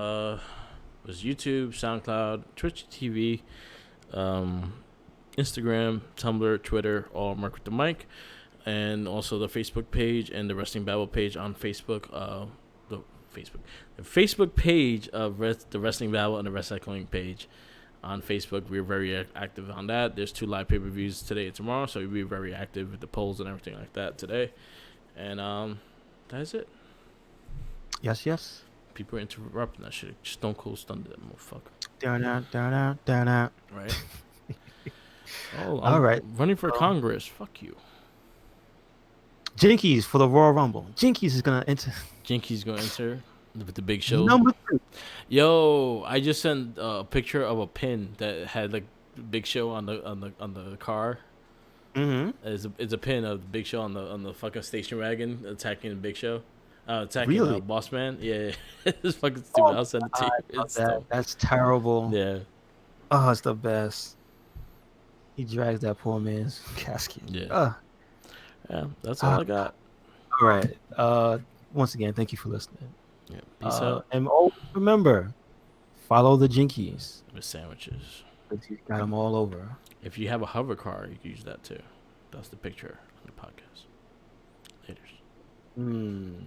YouTube, SoundCloud, Twitch TV, Instagram, Tumblr, Twitter, all Mark with the Mic, and also the Facebook page and the Wrestling Babble page on Facebook. The Facebook page of the Wrestling Babble and the Recycling page on Facebook. We're very active on that. There's 2 live pay-per-views today and tomorrow, so we'll be very active with the polls and everything like that today. And that's it. Yes, yes. People are interrupting that shit. Stone Cold stunned that motherfucker. Down out, down out, down out. Right? Oh, All I'm right. running for Congress. Fuck you. Jinkies for the Royal Rumble. Jinkies is gonna enter Jinky's going to enter with the Big Show. number 2. Yo, I just sent a picture of a pin that had like Big Show on the car. Mm-hmm. It's a pin of the Big Show on the fucking station wagon attacking the Big Show, attacking Really? Boss Man. Yeah, it's fucking stupid. I'll send it to you. It's dumb. That's terrible. Yeah, Oh, it's the best. He drags that poor man's casket. yeah, yeah. That's all I got. All right. Once again, thank you for listening. Yeah, peace out. And remember, follow the Jinkies. With sandwiches. He's got them all over. If you have a hover car, you can use that too. That's the picture on the podcast. Laters.